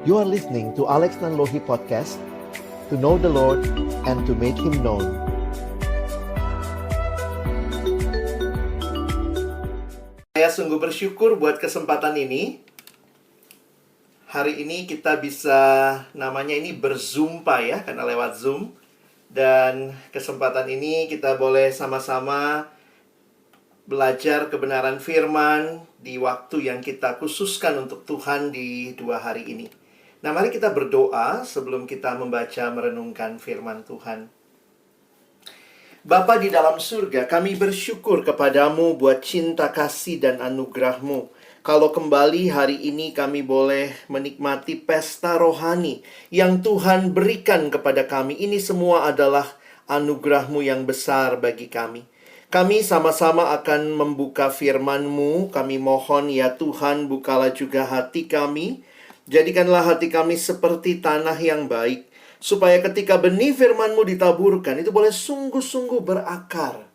You are listening to Alex Nanlohi Podcast, to know the Lord and to make Him known. Saya sungguh bersyukur buat kesempatan ini. Hari ini kita bisa, namanya ini berzumpa ya, karena lewat Zoom. Dan kesempatan ini kita boleh sama-sama belajar kebenaran firman di waktu yang kita khususkan untuk Tuhan di 2 hari ini. Nah, mari kita berdoa sebelum kita membaca merenungkan firman Tuhan. Bapa di dalam surga, kami bersyukur kepadamu buat cinta kasih dan anugerah-Mu. Kalau kembali hari ini kami boleh menikmati pesta rohani yang Tuhan berikan kepada kami. Ini semua adalah anugerah-Mu yang besar bagi kami. Kami sama-sama akan membuka firman-Mu. Kami mohon ya Tuhan, bukalah juga hati kami. Jadikanlah hati kami seperti tanah yang baik, supaya ketika benih firman-Mu ditaburkan, itu boleh sungguh-sungguh berakar,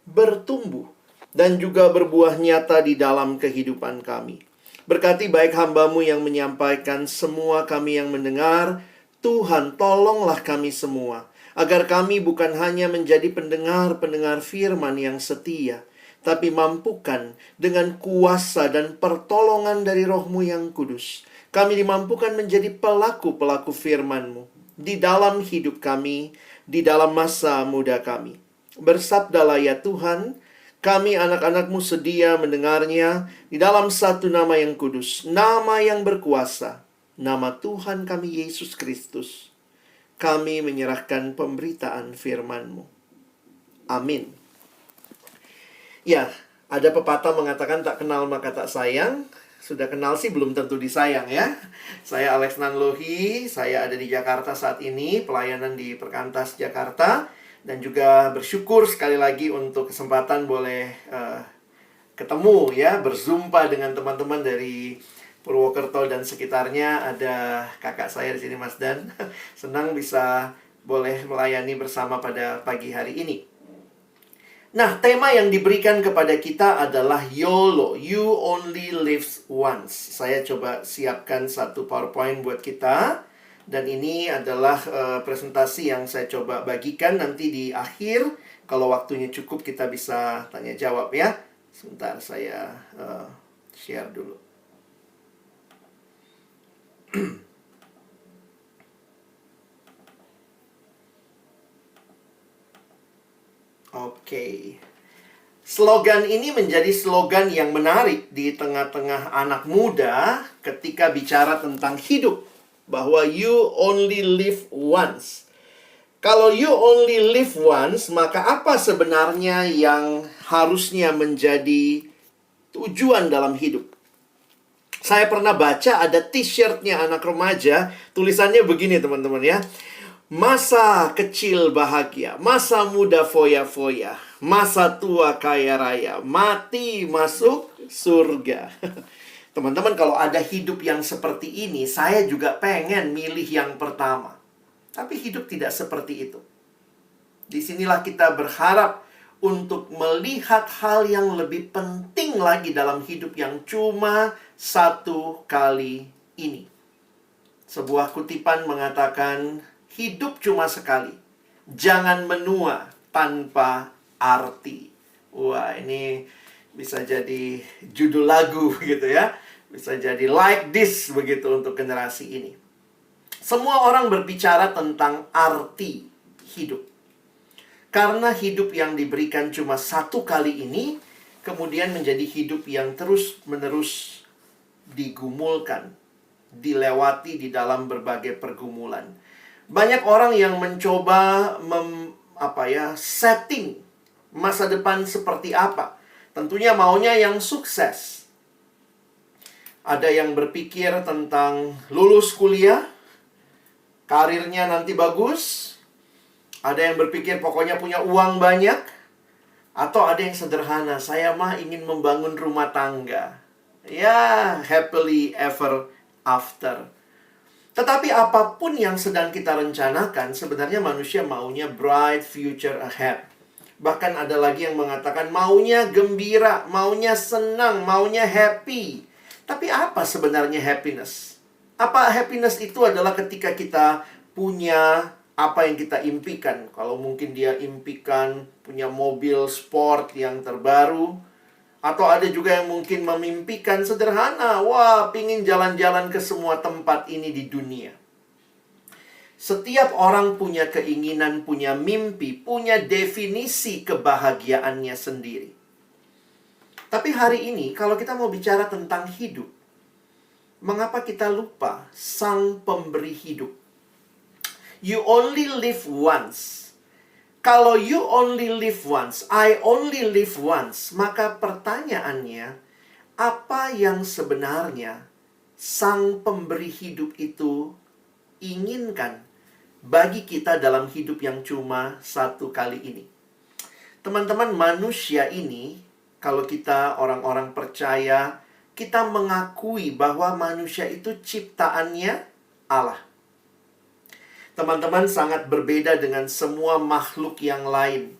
bertumbuh, dan juga berbuah nyata di dalam kehidupan kami. Berkati baik hamba-Mu yang menyampaikan, semua kami yang mendengar. Tuhan, tolonglah kami semua, agar kami bukan hanya menjadi pendengar-pendengar firman yang setia, tapi mampukan dengan kuasa dan pertolongan dari Roh-Mu yang kudus, kami dimampukan menjadi pelaku-pelaku firman-Mu di dalam hidup kami, di dalam masa muda kami. Bersabdalah ya Tuhan, kami anak-anak-Mu sedia mendengarnya di dalam satu nama yang kudus, nama yang berkuasa, nama Tuhan kami Yesus Kristus. Kami menyerahkan pemberitaan firman-Mu. Amin. Ya, ada pepatah mengatakan tak kenal maka tak sayang. Sudah kenal sih belum tentu disayang ya. Saya Alex Nanlohi, saya ada di Jakarta saat ini, pelayanan di Perkantas Jakarta. Dan juga bersyukur sekali lagi untuk kesempatan boleh ketemu ya, berzumpa dengan teman-teman dari Purwokerto dan sekitarnya. Ada kakak saya di sini, Mas Dan. Senang bisa boleh melayani bersama pada pagi hari ini. Nah, tema yang diberikan kepada kita adalah YOLO, You Only Live Once. Saya coba siapkan satu PowerPoint buat kita. Dan ini adalah presentasi yang saya coba bagikan nanti di akhir. Kalau waktunya cukup kita bisa tanya jawab ya. Sebentar saya share dulu. Oke. Slogan ini menjadi slogan yang menarik di tengah-tengah anak muda ketika bicara tentang hidup. Bahwa you only live once. Kalau you only live once, maka apa sebenarnya yang harusnya menjadi tujuan dalam hidup? Saya pernah baca ada t-shirtnya anak remaja, tulisannya begini teman-teman ya. Masa kecil bahagia, masa muda foya-foya, masa tua kaya raya, mati masuk surga. Teman-teman, kalau ada hidup yang seperti ini, saya juga pengen milih yang pertama. Tapi hidup tidak seperti itu. Disinilah kita berharap untuk melihat hal yang lebih penting lagi dalam hidup yang cuma satu kali ini. Sebuah kutipan mengatakan, hidup cuma sekali. Jangan menua tanpa arti. Wah, ini bisa jadi judul lagu gitu ya. Bisa jadi like this begitu untuk generasi ini. Semua orang berbicara tentang arti hidup. Karena hidup yang diberikan cuma satu kali ini, kemudian menjadi hidup yang terus-menerus digumulkan, dilewati di dalam berbagai pergumulan. Banyak orang yang mencoba setting masa depan seperti apa. Tentunya maunya yang sukses. Ada yang berpikir tentang lulus kuliah, karirnya nanti bagus. Ada yang berpikir pokoknya punya uang banyak. Atau ada yang sederhana, saya mah ingin membangun rumah tangga. Ya, happily ever after. Tetapi apapun yang sedang kita rencanakan, sebenarnya manusia maunya bright future ahead. Bahkan ada lagi yang mengatakan maunya gembira, maunya senang, maunya happy. Tapi apa sebenarnya happiness? Apa happiness itu adalah ketika kita punya apa yang kita impikan. Kalau mungkin dia impikan punya mobil sport yang terbaru. Atau ada juga yang mungkin memimpikan sederhana. Wah, pingin jalan-jalan ke semua tempat ini di dunia. Setiap orang punya keinginan, punya mimpi, punya definisi kebahagiaannya sendiri. Tapi hari ini, kalau kita mau bicara tentang hidup, mengapa kita lupa Sang Pemberi hidup? You only live once. Kalau you only live once, I only live once, maka pertanyaannya, apa yang sebenarnya Sang Pemberi hidup itu inginkan bagi kita dalam hidup yang cuma satu kali ini? Teman-teman, manusia ini, kalau kita orang-orang percaya, kita mengakui bahwa manusia itu ciptaannya Allah. Teman-teman, sangat berbeda dengan semua makhluk yang lain.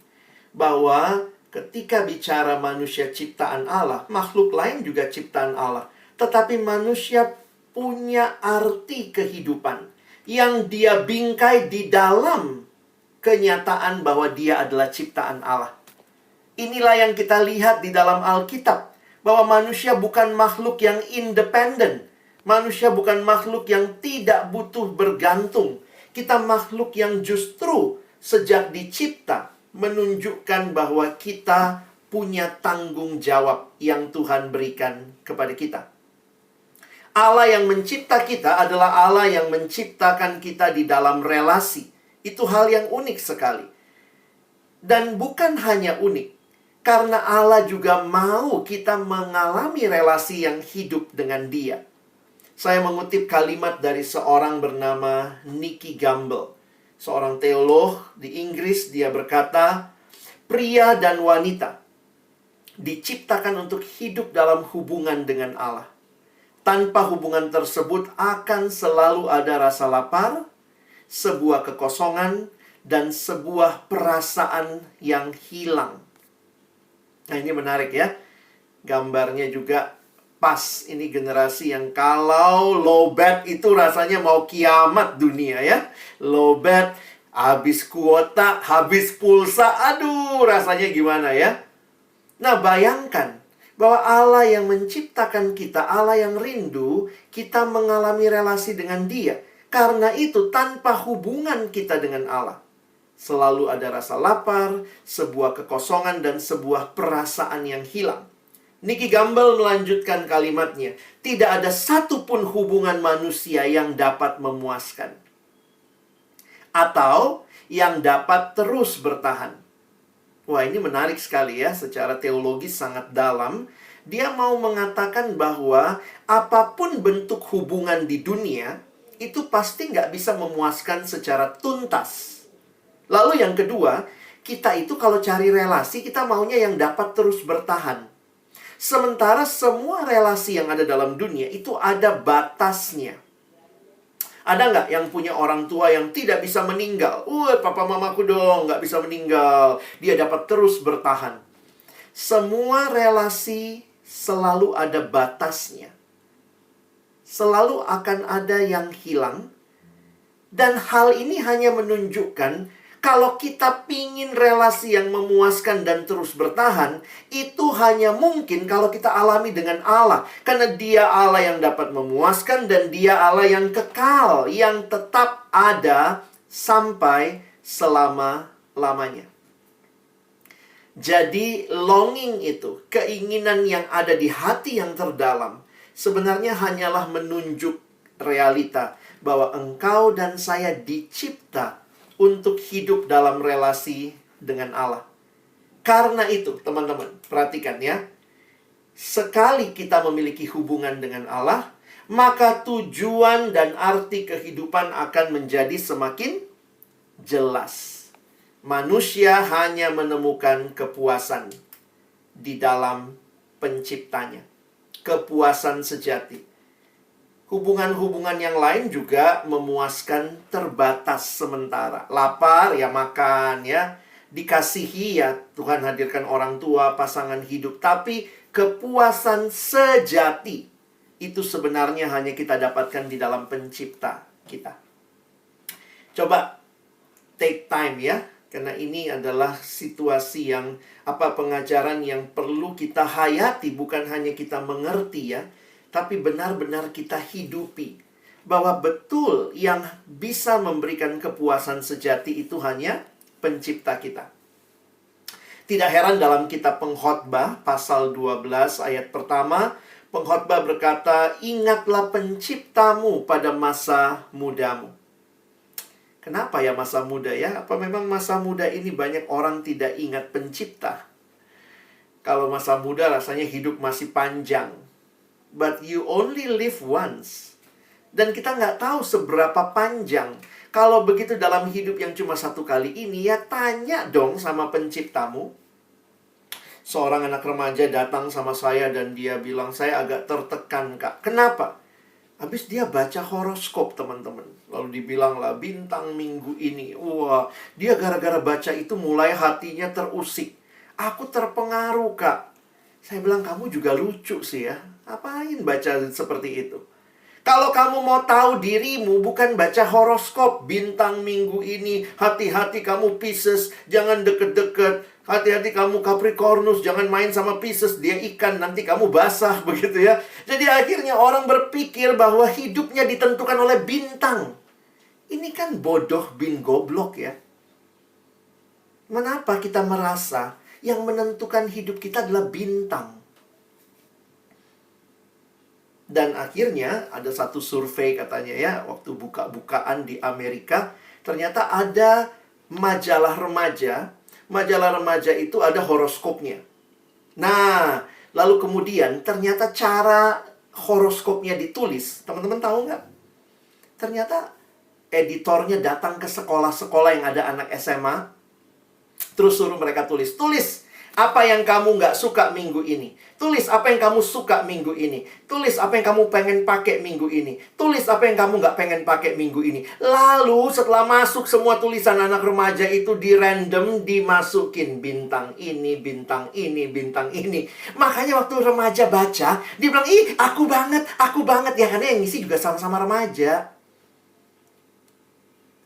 Bahwa ketika bicara manusia ciptaan Allah, makhluk lain juga ciptaan Allah. Tetapi manusia punya arti kehidupan yang dia bingkai di dalam kenyataan bahwa dia adalah ciptaan Allah. Inilah yang kita lihat di dalam Alkitab. Bahwa manusia bukan makhluk yang independen. Manusia bukan makhluk yang tidak butuh bergantung. Kita makhluk yang justru sejak dicipta menunjukkan bahwa kita punya tanggung jawab yang Tuhan berikan kepada kita. Allah yang mencipta kita adalah Allah yang menciptakan kita di dalam relasi. Itu hal yang unik sekali. Dan bukan hanya unik, karena Allah juga mau kita mengalami relasi yang hidup dengan Dia. Saya mengutip kalimat dari seorang bernama Nicky Gamble. Seorang teolog di Inggris, dia berkata, pria dan wanita diciptakan untuk hidup dalam hubungan dengan Allah. Tanpa hubungan tersebut akan selalu ada rasa lapar, sebuah kekosongan, dan sebuah perasaan yang hilang. Nah, ini menarik ya. Gambarnya juga pas, ini generasi yang kalau lowbat itu rasanya mau kiamat dunia ya. Lowbat, habis kuota, habis pulsa, aduh rasanya gimana ya. Nah, bayangkan bahwa Allah yang menciptakan kita, Allah yang rindu, kita mengalami relasi dengan Dia. Karena itu tanpa hubungan kita dengan Allah, selalu ada rasa lapar, sebuah kekosongan, dan sebuah perasaan yang hilang. Nicky Gamble melanjutkan kalimatnya, tidak ada satupun hubungan manusia yang dapat memuaskan atau yang dapat terus bertahan. Wah, ini menarik sekali ya, secara teologis sangat dalam. Dia mau mengatakan bahwa apapun bentuk hubungan di dunia, itu pasti nggak bisa memuaskan secara tuntas. Lalu yang kedua, kita itu kalau cari relasi, kita maunya yang dapat terus bertahan. Sementara semua relasi yang ada dalam dunia itu ada batasnya. Ada nggak yang punya orang tua yang tidak bisa meninggal? Papa mamaku dong nggak bisa meninggal. Dia dapat terus bertahan. Semua relasi selalu ada batasnya. Selalu akan ada yang hilang. Dan hal ini hanya menunjukkan kalau kita pingin relasi yang memuaskan dan terus bertahan, itu hanya mungkin kalau kita alami dengan Allah. Karena Dia Allah yang dapat memuaskan dan Dia Allah yang kekal, yang tetap ada sampai selama-lamanya. Jadi longing itu, keinginan yang ada di hati yang terdalam, sebenarnya hanyalah menunjuk realita bahwa engkau dan saya dicipta untuk hidup dalam relasi dengan Allah. Karena itu, teman-teman, perhatikan ya. Sekali kita memiliki hubungan dengan Allah, maka tujuan dan arti kehidupan akan menjadi semakin jelas. Manusia hanya menemukan kepuasan di dalam penciptanya. Kepuasan sejati. Hubungan-hubungan yang lain juga memuaskan terbatas sementara. Lapar, ya makan, ya. Dikasihi, ya Tuhan hadirkan orang tua, pasangan hidup. Tapi kepuasan sejati itu sebenarnya hanya kita dapatkan di dalam pencipta kita. Coba take time ya, karena ini adalah situasi yang pengajaran yang perlu kita hayati, bukan hanya kita mengerti ya, tapi benar-benar kita hidupi. Bahwa betul yang bisa memberikan kepuasan sejati itu hanya pencipta kita. Tidak heran dalam kitab Pengkhotbah pasal 12 ayat pertama, pengkhotbah berkata, "Ingatlah penciptamu pada masa mudamu." Kenapa ya masa muda ya? Apa memang masa muda ini banyak orang tidak ingat pencipta? Kalau masa muda rasanya hidup masih panjang. But you only live once. Dan kita nggak tahu seberapa panjang. Kalau begitu dalam hidup yang cuma satu kali ini, ya tanya dong sama penciptamu. Seorang anak remaja datang sama saya dan dia bilang, "Saya agak tertekan, Kak." Kenapa? Habis dia baca horoskop, teman-teman. Lalu dibilang lah, bintang minggu ini. Wah, dia gara-gara baca itu mulai hatinya terusik. "Aku terpengaruh, Kak." Saya bilang, kamu juga lucu sih ya. Apain baca seperti itu? Kalau kamu mau tahu dirimu, bukan baca horoskop. Bintang minggu ini, hati-hati kamu Pisces, jangan deket-deket. Hati-hati kamu Capricornus, jangan main sama Pisces, dia ikan, nanti kamu basah, begitu ya. Jadi akhirnya orang berpikir bahwa hidupnya ditentukan oleh bintang. Ini kan bodoh bin goblok ya. Mengapa kita merasa yang menentukan hidup kita adalah bintang? Dan akhirnya ada satu survei katanya ya, waktu buka-bukaan di Amerika, ternyata ada majalah remaja. Majalah remaja itu ada horoskopnya. Nah, lalu kemudian ternyata cara horoskopnya ditulis, teman-teman tahu nggak? Ternyata editornya datang ke sekolah-sekolah yang ada anak SMA, terus suruh mereka tulis apa yang kamu nggak suka minggu ini. Tulis apa yang kamu suka minggu ini. Tulis apa yang kamu pengen pakai minggu ini. Tulis apa yang kamu nggak pengen pakai minggu ini. Lalu setelah masuk semua tulisan anak remaja itu di random dimasukin. Bintang ini, bintang ini, bintang ini. Makanya waktu remaja baca, dia bilang, "Ih, aku banget." Ya karena yang ngisi juga sama-sama remaja.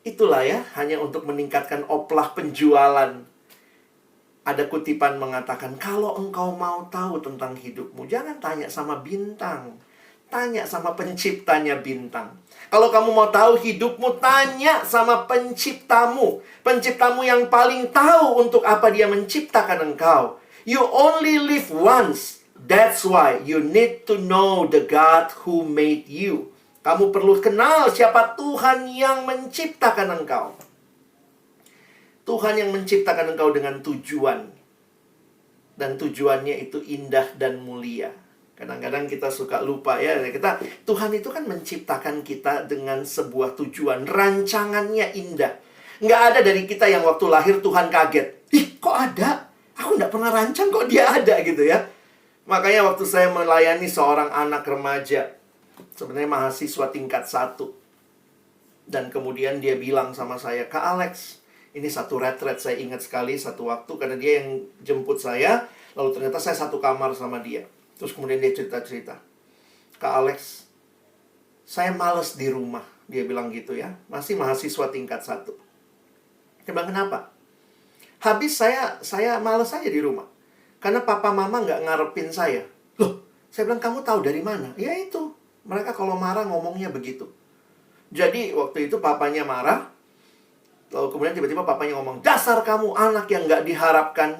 Itulah ya, hanya untuk meningkatkan oplah penjualan. Ada kutipan mengatakan, kalau engkau mau tahu tentang hidupmu, jangan tanya sama bintang. Tanya sama penciptanya bintang. Kalau kamu mau tahu hidupmu, tanya sama penciptamu. Penciptamu yang paling tahu untuk apa dia menciptakan engkau. You only live once. That's why you need to know the God who made you. Kamu perlu kenal siapa Tuhan yang menciptakan engkau. Tuhan yang menciptakan engkau dengan tujuan. Dan tujuannya itu indah dan mulia. Kadang-kadang kita suka lupa ya. Tuhan itu kan menciptakan kita dengan sebuah tujuan. Rancangannya indah. Nggak ada dari kita yang waktu lahir Tuhan kaget. "Ih, kok ada? Aku nggak pernah rancang, kok dia ada?" gitu ya. Makanya waktu saya melayani seorang anak remaja, sebenarnya mahasiswa tingkat 1. Dan kemudian dia bilang sama saya, "Kak Alex, ini satu retret, saya ingat sekali satu waktu karena dia yang jemput saya, lalu ternyata saya satu kamar sama dia." Terus kemudian dia cerita-cerita, "Kak Alex, saya males di rumah." Dia bilang gitu ya, masih mahasiswa tingkat 1. Dia bilang, "Kenapa?" "Habis saya males aja di rumah. Karena papa mama nggak ngarepin saya." Loh, saya bilang, "Kamu tahu dari mana?" "Ya itu, mereka kalau marah ngomongnya begitu." Jadi waktu itu papanya marah. Lalu kemudian tiba-tiba papanya ngomong, "Dasar kamu anak yang nggak diharapkan."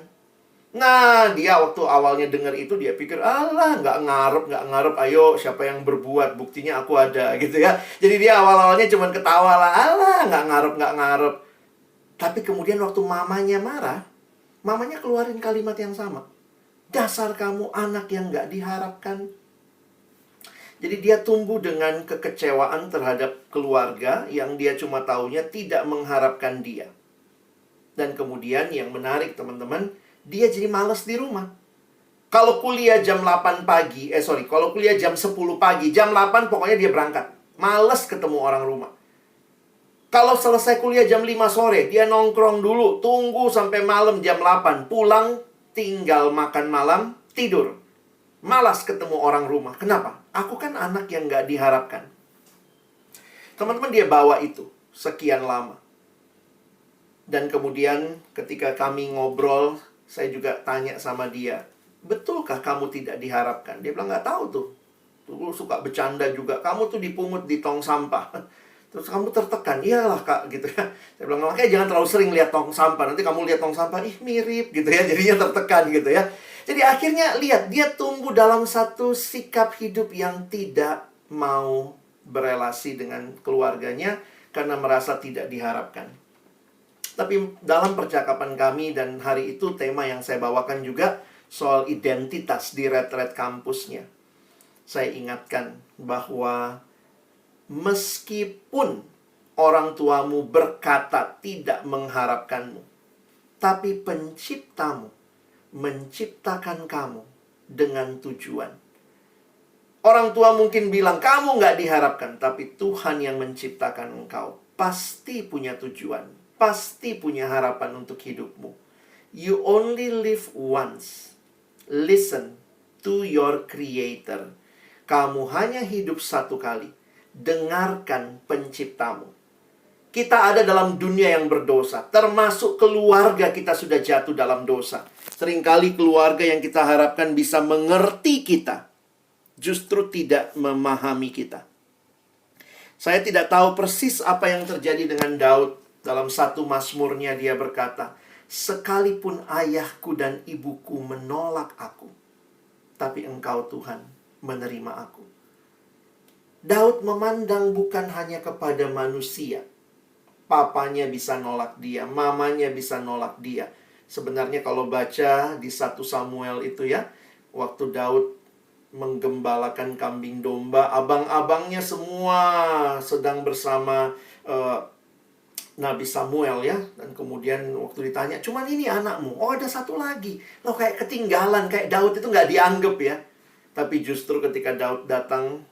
Nah, dia waktu awalnya dengar itu, dia pikir, "Alah, nggak ngarep. Ayo, siapa yang berbuat? Buktinya aku ada." Gitu ya. Jadi dia awal-awalnya cuma ketawa lah. "Alah, nggak ngarep. Tapi kemudian waktu mamanya marah, mamanya keluarin kalimat yang sama. "Dasar kamu anak yang nggak diharapkan." Jadi dia tumbuh dengan kekecewaan terhadap keluarga yang dia cuma taunya tidak mengharapkan dia. Dan kemudian yang menarik teman-teman, dia jadi malas di rumah. Kalau kuliah jam 8 pagi, kalau kuliah jam 10 pagi, jam 8 pokoknya dia berangkat. Malas ketemu orang rumah. Kalau selesai kuliah jam 5 sore, dia nongkrong dulu, tunggu sampai malam jam 8. Pulang, tinggal makan malam, tidur. Malas ketemu orang rumah. Kenapa? Aku kan anak yang gak diharapkan. Teman-teman, dia bawa itu sekian lama. Dan kemudian ketika kami ngobrol, saya juga tanya sama dia, betulkah kamu tidak diharapkan? Dia bilang, gak tahu tuh. Tuh suka bercanda juga. Kamu tuh dipungut di tong sampah. Terus kamu tertekan. Iyalah kak, gitu ya. Saya bilang, makanya jangan terlalu sering lihat tong sampah. Nanti kamu lihat tong sampah, ih mirip gitu ya. Jadinya tertekan gitu ya. Jadi akhirnya lihat, dia tumbuh dalam satu sikap hidup yang tidak mau berelasi dengan keluarganya karena merasa tidak diharapkan. Tapi dalam percakapan kami dan hari itu tema yang saya bawakan juga soal identitas di retret kampusnya. Saya ingatkan bahwa meskipun orang tuamu berkata tidak mengharapkanmu, tapi penciptamu menciptakan kamu dengan tujuan. Orang tua mungkin bilang, kamu nggak diharapkan, tapi Tuhan yang menciptakan engkau pasti punya tujuan, pasti punya harapan untuk hidupmu. You only live once. Listen to your Creator. Kamu hanya hidup satu kali. Dengarkan penciptamu. Kita ada dalam dunia yang berdosa. Termasuk keluarga kita sudah jatuh dalam dosa. Seringkali keluarga yang kita harapkan bisa mengerti kita, justru tidak memahami kita. Saya tidak tahu persis apa yang terjadi dengan Daud. Dalam satu mazmurnya dia berkata, sekalipun ayahku dan ibuku menolak aku, tapi engkau Tuhan menerima aku. Daud memandang bukan hanya kepada manusia. Papanya bisa nolak dia, mamanya bisa nolak dia. Sebenarnya kalau baca di 1 Samuel itu ya, waktu Daud menggembalakan kambing domba, abang-abangnya semua sedang bersama Nabi Samuel ya. Dan kemudian waktu ditanya, cuman ini anakmu, oh ada satu lagi. Loh kayak ketinggalan, kayak Daud itu nggak dianggap ya. Tapi justru ketika Daud datang,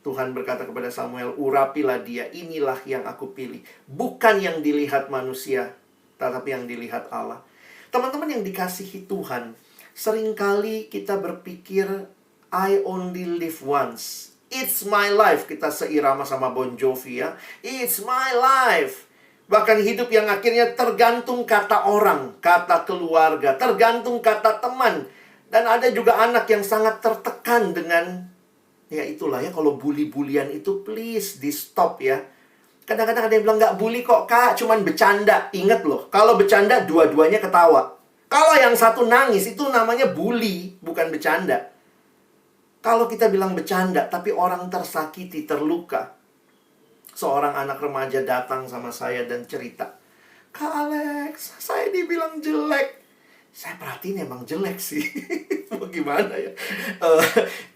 Tuhan berkata kepada Samuel, urapilah dia, inilah yang aku pilih. Bukan yang dilihat manusia, tetapi yang dilihat Allah. Teman-teman yang dikasihi Tuhan, seringkali kita berpikir, I only live once. It's my life. Kita seirama sama Bon Jovi ya. It's my life. Bahkan hidup yang akhirnya tergantung kata orang, kata keluarga, tergantung kata teman. Dan ada juga anak yang sangat tertekan dengan, ya itulah ya, kalau bully-bulian itu please di stop ya. Kadang-kadang ada yang bilang, nggak bully kok kak, cuman bercanda. Ingat loh, kalau bercanda dua-duanya ketawa. Kalau yang satu nangis, itu namanya bully, bukan bercanda. Kalau kita bilang bercanda, tapi orang tersakiti, terluka. Seorang anak remaja datang sama saya dan cerita, Kak Alex, saya dibilang jelek. Saya perhatiin emang jelek sih. Gimana ya?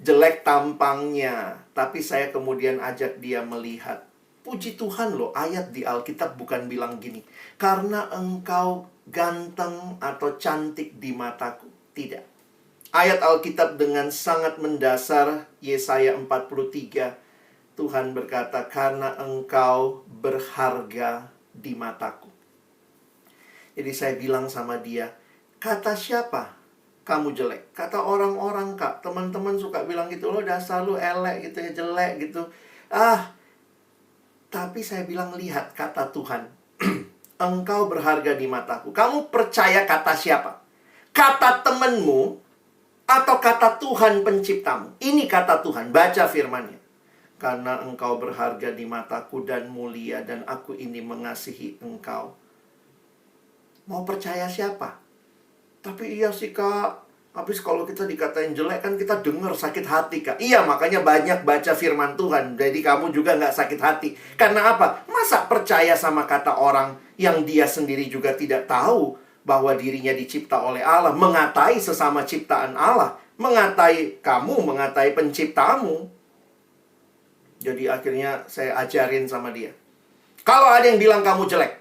Jelek tampangnya. Tapi saya kemudian ajak dia melihat. Puji Tuhan loh, ayat di Alkitab bukan bilang gini, karena engkau ganteng atau cantik di mataku. Tidak. Ayat Alkitab dengan sangat mendasar, Yesaya 43, Tuhan berkata, karena engkau berharga di mataku. Jadi saya bilang sama dia, kata siapa kamu jelek? Kata orang-orang kak, teman-teman suka bilang gitu, lo dasar lu elek gitu ya, jelek gitu. Tapi saya bilang, lihat kata Tuhan, engkau berharga di mataku. Kamu percaya kata siapa? Kata temanmu atau kata Tuhan penciptamu? Ini kata Tuhan, baca firman-Nya. Karena engkau berharga di mataku dan mulia, dan aku ini mengasihi engkau. Mau percaya siapa? Tapi iya sih kak, habis kalau kita dikatain jelek kan kita dengar sakit hati kak. Iya, makanya banyak baca firman Tuhan. Jadi kamu juga nggak sakit hati. Karena apa? Masa percaya sama kata orang yang dia sendiri juga tidak tahu bahwa dirinya dicipta oleh Allah, mengatai sesama ciptaan Allah, mengatai kamu, mengatai penciptamu. Jadi akhirnya saya ajarin sama dia, kalau ada yang bilang kamu jelek,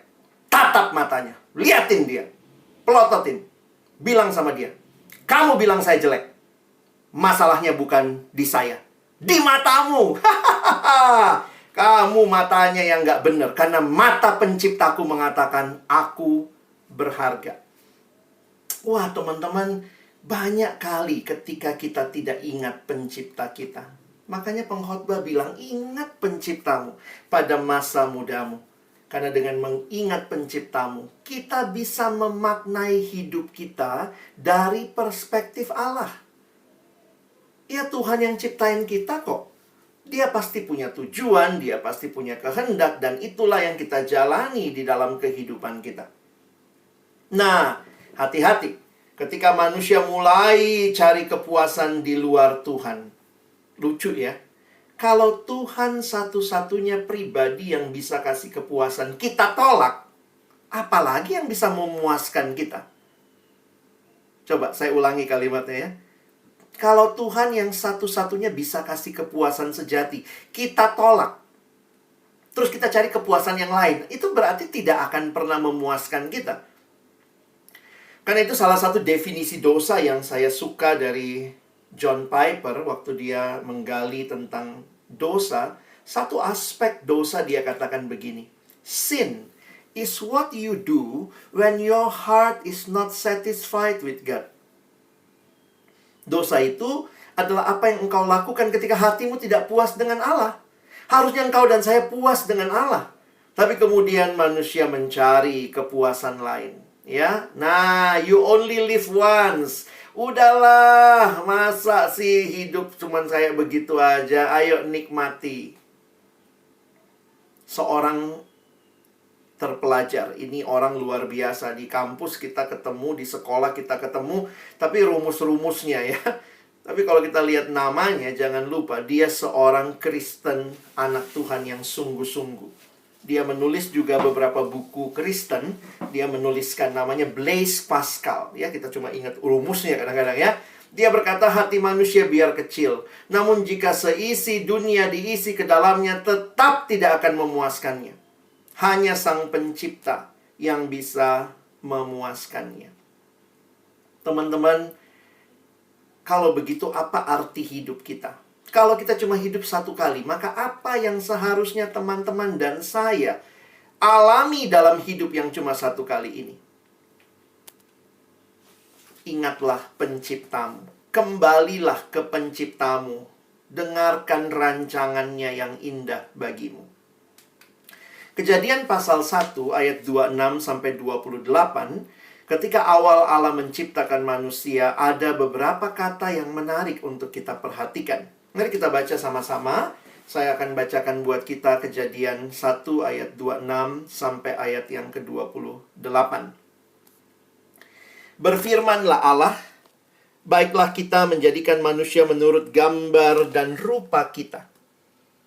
tatap matanya, liatin dia, pelototin, bilang sama dia, kamu bilang saya jelek, masalahnya bukan di saya, di matamu. Kamu matanya yang nggak benar, karena mata penciptaku mengatakan aku berharga. Wah teman-teman, Banyak kali ketika kita tidak ingat pencipta kita. Makanya pengkhotbah bilang, ingat penciptamu pada masa mudamu. Karena dengan mengingat penciptamu, kita bisa memaknai hidup kita dari perspektif Allah. Ya, Tuhan yang ciptain kita kok. Dia pasti punya tujuan, dia pasti punya kehendak, dan itulah yang kita jalani di dalam kehidupan kita. Nah, hati-hati ketika manusia mulai cari kepuasan di luar Tuhan. Lucu ya. Kalau Tuhan satu-satunya pribadi yang bisa kasih kepuasan kita tolak, apalagi yang bisa memuaskan kita? Coba saya ulangi kalimatnya ya. Kalau Tuhan yang satu-satunya bisa kasih kepuasan sejati, kita tolak. Terus kita cari kepuasan yang lain. Itu berarti tidak akan pernah memuaskan kita. Karena itu salah satu definisi dosa yang saya suka dari John Piper waktu dia menggali tentang dosa. Satu aspek dosa dia katakan begini. Sin is what you do when your heart is not satisfied with God. Dosa itu adalah apa yang engkau lakukan ketika hatimu tidak puas dengan Allah. Harusnya engkau dan saya puas dengan Allah. Tapi kemudian manusia mencari kepuasan lain. Ya, nah, you only live once. Udahlah, masa sih hidup cuman kayak begitu aja? Ayo nikmati. Seorang terpelajar, ini orang luar biasa. Di kampus kita ketemu, di sekolah kita ketemu, tapi rumus-rumusnya ya. Tapi kalau kita lihat namanya, jangan lupa dia seorang Kristen, anak Tuhan yang sungguh-sungguh. Dia menulis juga beberapa buku Kristen. Dia menuliskan namanya Blaise Pascal. Ya, kita cuma ingat rumusnya kadang-kadang ya. Dia berkata, hati manusia biar kecil, namun jika seisi dunia diisi ke dalamnya, tetap tidak akan memuaskannya. Hanya Sang Pencipta yang bisa memuaskannya. Teman-teman, kalau begitu apa arti hidup kita? Kalau kita cuma hidup satu kali, maka apa yang seharusnya teman-teman dan saya alami dalam hidup yang cuma satu kali ini? Ingatlah penciptamu. Kembalilah ke penciptamu. Dengarkan rancangannya yang indah bagimu. Kejadian pasal 1 ayat 26-28. Ketika awal Allah menciptakan manusia, ada beberapa kata yang menarik untuk kita perhatikan. Mari kita baca sama-sama. Saya akan bacakan buat kita Kejadian 1 ayat 26 sampai ayat yang ke-28. Berfirmanlah Allah, baiklah kita menjadikan manusia menurut gambar dan rupa kita,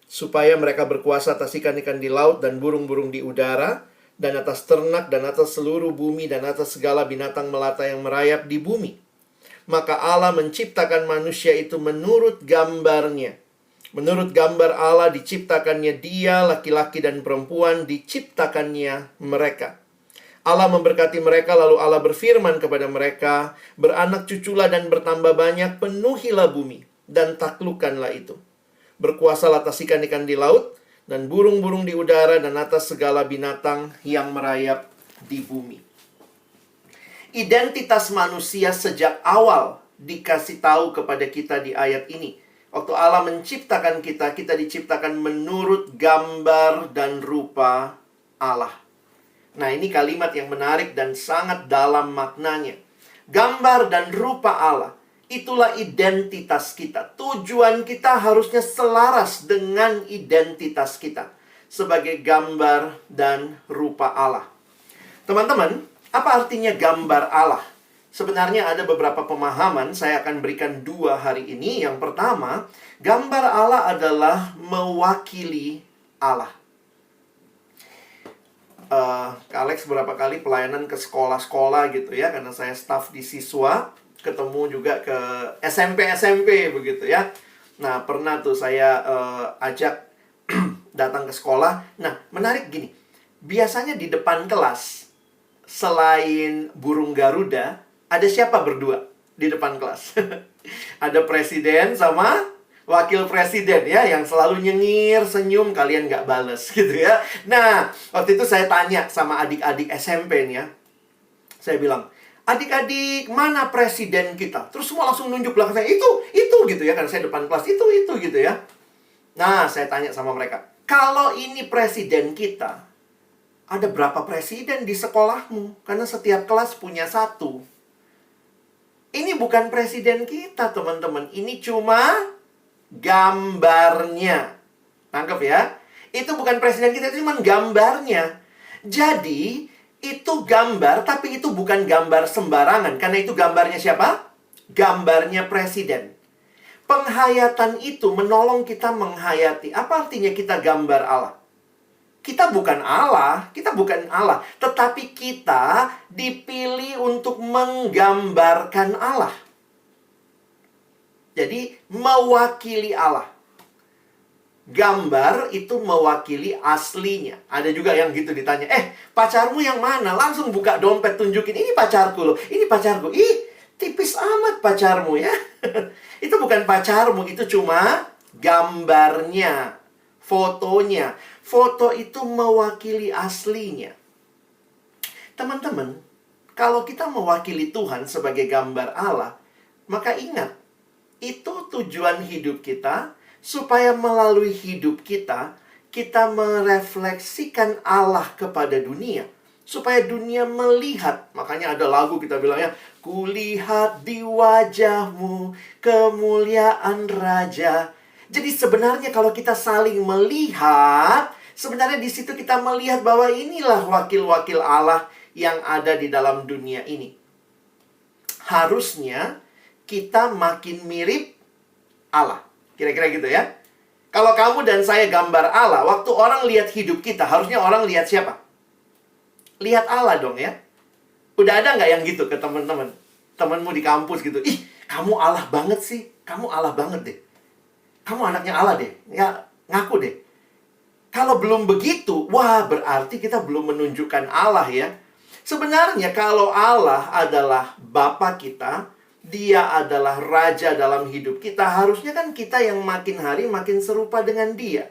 supaya mereka berkuasa atas ikan-ikan di laut dan burung-burung di udara, dan atas ternak, dan atas seluruh bumi, dan atas segala binatang melata yang merayap di bumi. Maka Allah menciptakan manusia itu menurut gambarnya. Menurut gambar Allah diciptakannya dia, laki-laki dan perempuan, diciptakannya mereka. Allah memberkati mereka, lalu Allah berfirman kepada mereka, beranak cuculah dan bertambah banyak, penuhilah bumi, dan taklukkanlah itu. Berkuasalah atas ikan-ikan di laut, dan burung-burung di udara, dan atas segala binatang yang merayap di bumi. Identitas manusia sejak awal dikasih tahu kepada kita di ayat ini. Waktu Allah menciptakan kita, kita diciptakan menurut gambar dan rupa Allah. Nah, ini kalimat yang menarik dan sangat dalam maknanya. Gambar dan rupa Allah, itulah identitas kita. Tujuan kita harusnya selaras dengan identitas kita sebagai gambar dan rupa Allah. Teman-teman, apa artinya gambar Allah? Sebenarnya ada beberapa pemahaman, saya akan berikan dua hari ini. Yang pertama, gambar Allah adalah mewakili Allah. Kak Alex berapa kali pelayanan ke sekolah-sekolah gitu ya, karena saya staff di siswa, ketemu juga ke SMP begitu ya. Nah, pernah tuh saya ajak datang ke sekolah. Nah, menarik gini, biasanya di depan kelas, selain burung Garuda, ada siapa berdua di depan kelas? Ada presiden sama wakil presiden ya, yang selalu nyengir, senyum, kalian nggak bales gitu ya. Nah, waktu itu saya tanya sama adik-adik SMP nih ya. Saya bilang, Adik-adik, mana presiden kita? Terus semua langsung nunjuk belakang saya, itu gitu ya. Karena saya depan kelas, itu gitu ya. Nah, saya tanya sama mereka, kalau ini presiden kita, ada berapa presiden di sekolahmu? Karena setiap kelas punya satu. Ini bukan presiden kita, teman-teman. Ini cuma gambarnya. Tangkap ya? Itu bukan presiden kita, itu cuma gambarnya. Jadi, itu gambar, tapi itu bukan gambar sembarangan. Karena itu gambarnya siapa? Gambarnya presiden. Penghayatan itu menolong kita menghayati. Apa artinya kita gambar Allah? Kita bukan Allah, tetapi kita dipilih untuk menggambarkan Allah. Jadi, mewakili Allah. Gambar itu mewakili aslinya. Ada juga yang gitu ditanya, pacarmu yang mana? Langsung buka dompet, tunjukin, ini pacarku loh, ini pacarku. Ih, tipis amat pacarmu ya. Itu bukan pacarmu, itu cuma gambarnya, fotonya. Foto itu mewakili aslinya. Teman-teman, kalau kita mewakili Tuhan sebagai gambar Allah, maka ingat, itu tujuan hidup kita, supaya melalui hidup kita, kita merefleksikan Allah kepada dunia. Supaya dunia melihat. Makanya ada lagu kita bilangnya, kulihat di wajahmu kemuliaan Raja. Jadi sebenarnya kalau kita saling melihat, sebenarnya di situ kita melihat bahwa inilah wakil-wakil Allah yang ada di dalam dunia ini. Harusnya kita makin mirip Allah. Kira-kira gitu ya. Kalau kamu dan saya gambar Allah, waktu orang lihat hidup kita, harusnya orang lihat siapa? Lihat Allah dong ya. Udah ada nggak yang gitu ke teman-teman? Temanmu di kampus gitu. Ih, kamu Allah banget sih. Kamu Allah banget deh. Kamu anaknya Allah deh. Ya, ngaku deh. Kalau belum begitu, wah berarti kita belum menunjukkan Allah ya. Sebenarnya kalau Allah adalah Bapa kita, Dia adalah Raja dalam hidup kita, harusnya kan kita yang makin hari makin serupa dengan Dia.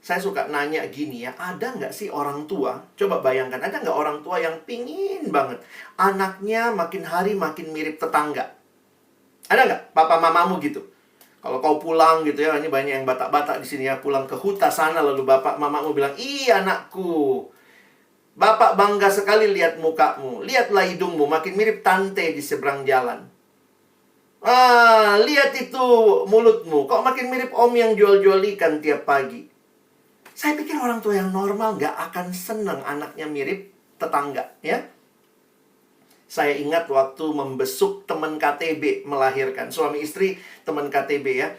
Saya suka nanya gini ya, ada nggak sih orang tua? Coba bayangkan, ada nggak orang tua yang pingin banget anaknya makin hari makin mirip tetangga? Ada nggak papa mamamu gitu? Kalau kau pulang gitu ya, ini banyak yang batak-batak di sini ya, pulang ke hutan sana lalu bapak mamamu bilang, "Ih anakku, Bapak bangga sekali lihat mukamu. Lihatlah hidungmu, makin mirip tante di seberang jalan. Ah, lihat itu mulutmu, kok makin mirip om yang jual-jual ikan tiap pagi." Saya pikir orang tua yang normal nggak akan senang anaknya mirip tetangga, ya. Saya ingat waktu membesuk teman KTB melahirkan. Suami istri teman KTB ya.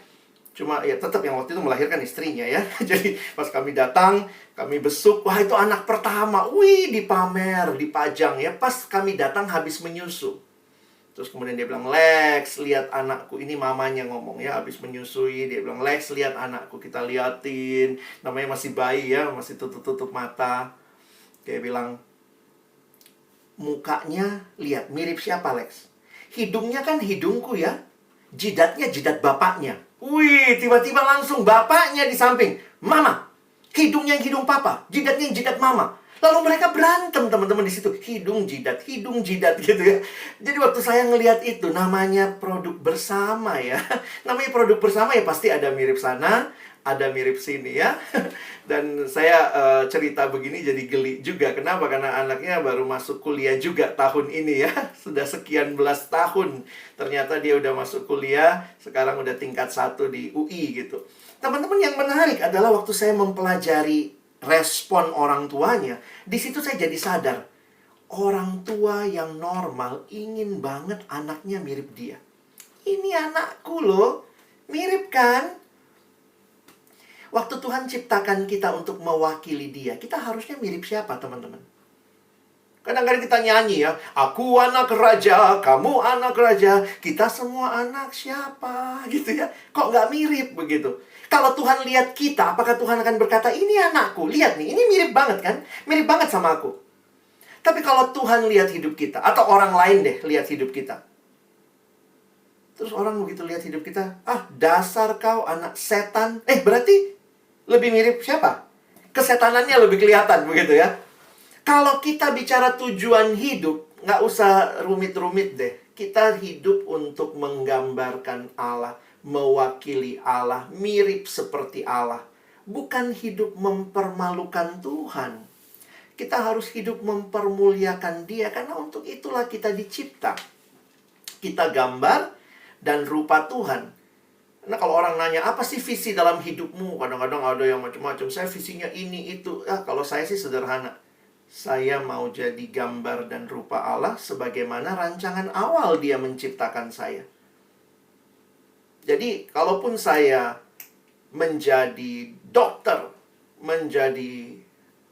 Cuma ya tetap yang waktu itu melahirkan istrinya ya. Jadi pas kami datang, kami besuk, wah itu anak pertama. Wih, dipamer, dipajang ya. Pas kami datang habis menyusu. Terus kemudian dia bilang, "Lex, lihat anakku." Ini mamanya ngomong ya, habis menyusui. Dia bilang, "Lex, lihat anakku." Kita liatin. Namanya masih bayi ya, masih tutup-tutup mata. Dia bilang, "Mukanya, lihat, mirip siapa, Lex? Hidungnya kan hidungku ya. Jidatnya jidat bapaknya." Wih, tiba-tiba langsung bapaknya di samping. "Mama, hidungnya yang hidung papa, jidatnya yang jidat mama." Lalu mereka berantem teman-teman di situ. Hidung jidat gitu ya. Jadi waktu saya ngelihat itu, namanya produk bersama ya. Namanya produk bersama ya pasti ada mirip sana, ada mirip sini ya. Dan saya cerita begini jadi geli juga. Kenapa? Karena anaknya baru masuk kuliah juga tahun ini ya. Sudah sekian belas tahun. Ternyata dia udah masuk kuliah. Sekarang udah tingkat 1 di UI gitu. Teman-teman, yang menarik adalah waktu saya mempelajari respon orang tuanya, di situ saya jadi sadar, orang tua yang normal ingin banget anaknya mirip dia. Ini anakku loh, mirip kan? Waktu Tuhan ciptakan kita untuk mewakili Dia, kita harusnya mirip siapa, teman-teman? Kadang-kadang kita nyanyi ya, "Aku anak raja, kamu anak raja, kita semua anak siapa?" Gitu ya. Kok nggak mirip begitu? Kalau Tuhan lihat kita, apakah Tuhan akan berkata, "Ini anakku, lihat nih, ini mirip banget kan? Mirip banget sama aku." Tapi kalau Tuhan lihat hidup kita, atau orang lain deh lihat hidup kita, terus orang begitu lihat hidup kita, "Ah, dasar kau anak setan." Berarti lebih mirip siapa? Kesetanannya lebih kelihatan begitu ya. Kalau kita bicara tujuan hidup, nggak usah rumit-rumit deh. Kita hidup untuk menggambarkan Allah, mewakili Allah, mirip seperti Allah. Bukan hidup mempermalukan Tuhan. Kita harus hidup mempermuliakan Dia, karena untuk itulah kita dicipta. Kita gambar dan rupa Tuhan. Nah, kalau orang nanya, apa sih visi dalam hidupmu? Kadang-kadang ada yang macam-macam. Saya visinya ini, itu. Kalau saya sih sederhana. Saya mau jadi gambar dan rupa Allah sebagaimana rancangan awal Dia menciptakan saya. Jadi, kalaupun saya menjadi dokter, menjadi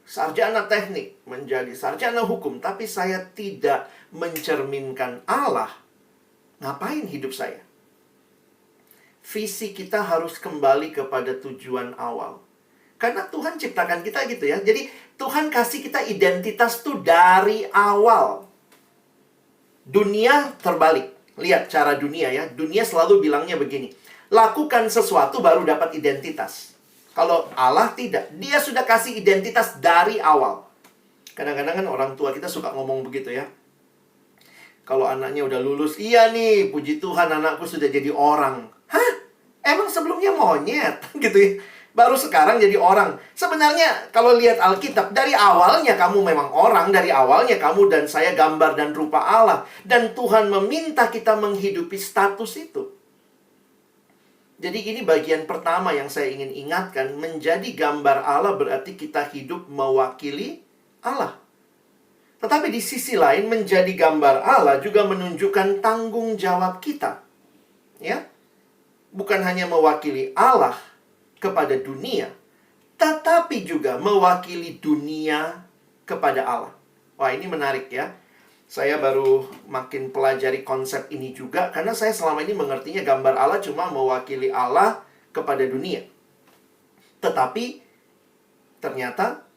sarjana teknik, menjadi sarjana hukum, tapi saya tidak mencerminkan Allah, ngapain hidup saya? Visi kita harus kembali kepada tujuan awal. Karena Tuhan ciptakan kita gitu ya. Jadi Tuhan kasih kita identitas tuh dari awal. Dunia terbalik. Lihat cara dunia ya. Dunia selalu bilangnya begini. Lakukan sesuatu baru dapat identitas. Kalau Allah tidak. Dia sudah kasih identitas dari awal. Kadang-kadang kan orang tua kita suka ngomong begitu ya. Kalau anaknya udah lulus, iya nih, puji Tuhan anakku sudah jadi orang. Hah? Emang sebelumnya monyet? Gitu ya. Baru sekarang jadi orang. Sebenarnya kalau lihat Alkitab, dari awalnya kamu memang orang. Dari awalnya kamu dan saya gambar dan rupa Allah. Dan Tuhan meminta kita menghidupi status itu. Jadi ini bagian pertama yang saya ingin ingatkan. Menjadi gambar Allah berarti kita hidup mewakili Allah. Tetapi di sisi lain, menjadi gambar Allah juga menunjukkan tanggung jawab kita. Ya, bukan hanya mewakili Allah kepada dunia, tetapi juga mewakili dunia kepada Allah. Wah, ini menarik ya. Saya baru makin pelajari konsep ini juga, karena saya selama ini mengertinya gambar Allah cuma mewakili Allah kepada dunia. Tetapi ternyata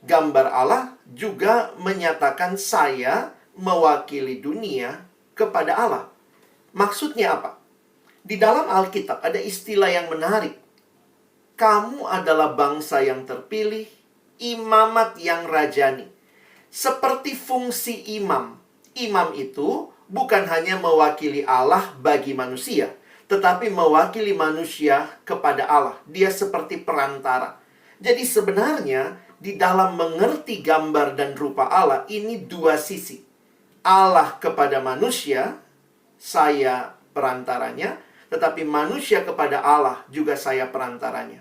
gambar Allah juga menyatakan saya mewakili dunia kepada Allah. Maksudnya apa? Di dalam Alkitab ada istilah yang menarik. Kamu adalah bangsa yang terpilih, imamat yang rajani. Seperti fungsi imam. Imam itu bukan hanya mewakili Allah bagi manusia, tetapi mewakili manusia kepada Allah. Dia seperti perantara. Jadi sebenarnya di dalam mengerti gambar dan rupa Allah, ini dua sisi. Allah kepada manusia, saya perantaranya. Tetapi manusia kepada Allah, juga saya perantaranya.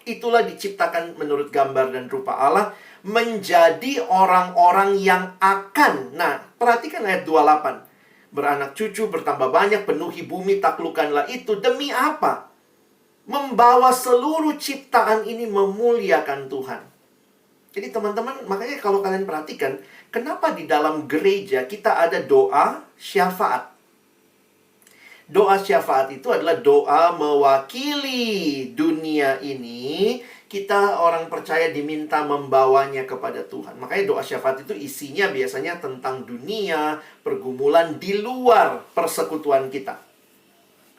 Itulah diciptakan menurut gambar dan rupa Allah, menjadi orang-orang yang akan. Nah, perhatikan ayat 28. Beranak cucu, bertambah banyak, penuhi bumi, taklukkanlah itu. Demi apa? Membawa seluruh ciptaan ini memuliakan Tuhan. Jadi teman-teman, makanya kalau kalian perhatikan, kenapa di dalam gereja kita ada doa syafaat? Doa syafaat itu adalah doa mewakili dunia ini. Kita orang percaya diminta membawanya kepada Tuhan. Makanya doa syafaat itu isinya biasanya tentang dunia, pergumulan di luar persekutuan kita.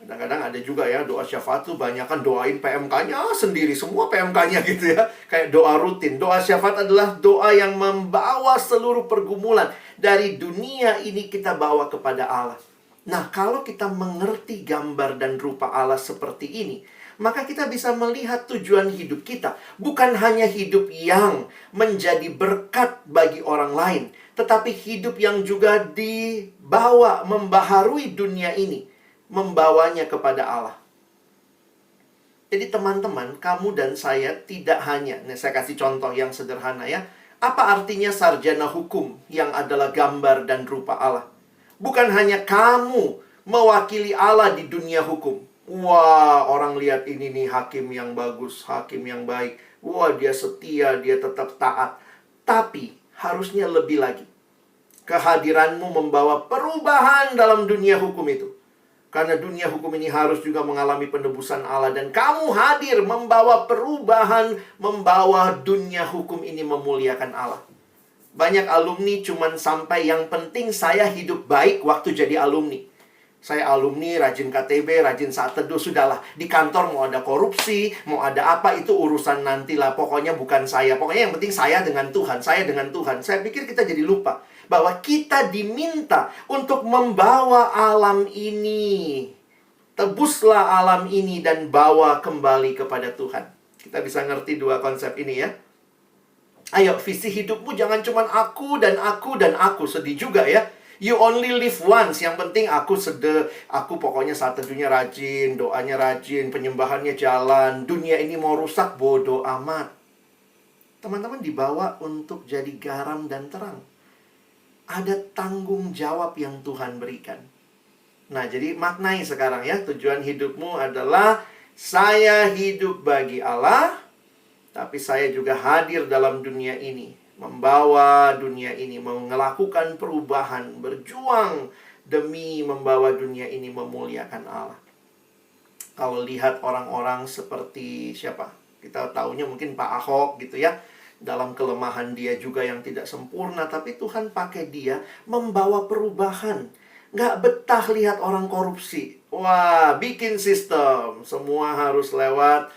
Kadang-kadang ada juga ya doa syafaat itu banyak kan doain PMK-nya sendiri. Semua PMK-nya gitu ya. Kayak doa rutin. Doa syafaat adalah doa yang membawa seluruh pergumulan. Dari dunia ini kita bawa kepada Allah. Nah, kalau kita mengerti gambar dan rupa Allah seperti ini, maka kita bisa melihat tujuan hidup kita. Bukan hanya hidup yang menjadi berkat bagi orang lain, tetapi hidup yang juga dibawa, membaharui dunia ini, membawanya kepada Allah. Jadi teman-teman, kamu dan saya tidak hanya, saya kasih contoh yang sederhana ya. Apa artinya sarjana hukum yang adalah gambar dan rupa Allah? Bukan hanya kamu mewakili Allah di dunia hukum. Wah, orang lihat ini nih hakim yang bagus, hakim yang baik. Wah, dia setia, dia tetap taat. Tapi harusnya lebih lagi. Kehadiranmu membawa perubahan dalam dunia hukum itu. Karena dunia hukum ini harus juga mengalami penebusan Allah. Dan kamu hadir membawa perubahan, membawa dunia hukum ini memuliakan Allah. Banyak alumni cuman sampai yang penting saya hidup baik waktu jadi alumni. Saya alumni, rajin KTB, rajin saat teduh, sudahlah. Di kantor mau ada korupsi, mau ada apa, itu urusan nantilah. Pokoknya bukan saya. Pokoknya yang penting saya dengan Tuhan, saya dengan Tuhan. Saya pikir kita jadi lupa bahwa kita diminta untuk membawa alam ini. Tebuslah alam ini dan bawa kembali kepada Tuhan. Kita bisa ngerti dua konsep ini ya. Ayo, visi hidupmu jangan cuma aku dan aku dan aku. Sedih juga ya. You only live once. Yang penting aku aku pokoknya saat teduhnya rajin, doanya rajin, penyembahannya jalan. Dunia ini mau rusak, bodoh amat. Teman-teman dibawa untuk jadi garam dan terang. Ada tanggung jawab yang Tuhan berikan. Nah, jadi maknai sekarang ya. Tujuan hidupmu adalah saya hidup bagi Allah, tapi saya juga hadir dalam dunia ini, membawa dunia ini, melakukan perubahan, berjuang demi membawa dunia ini memuliakan Allah. Kalau lihat orang-orang seperti siapa? Kita tahunya mungkin Pak Ahok gitu ya. Dalam kelemahan dia juga yang tidak sempurna, tapi Tuhan pakai dia membawa perubahan. Nggak betah lihat orang korupsi. Wah, bikin sistem. Semua harus lewat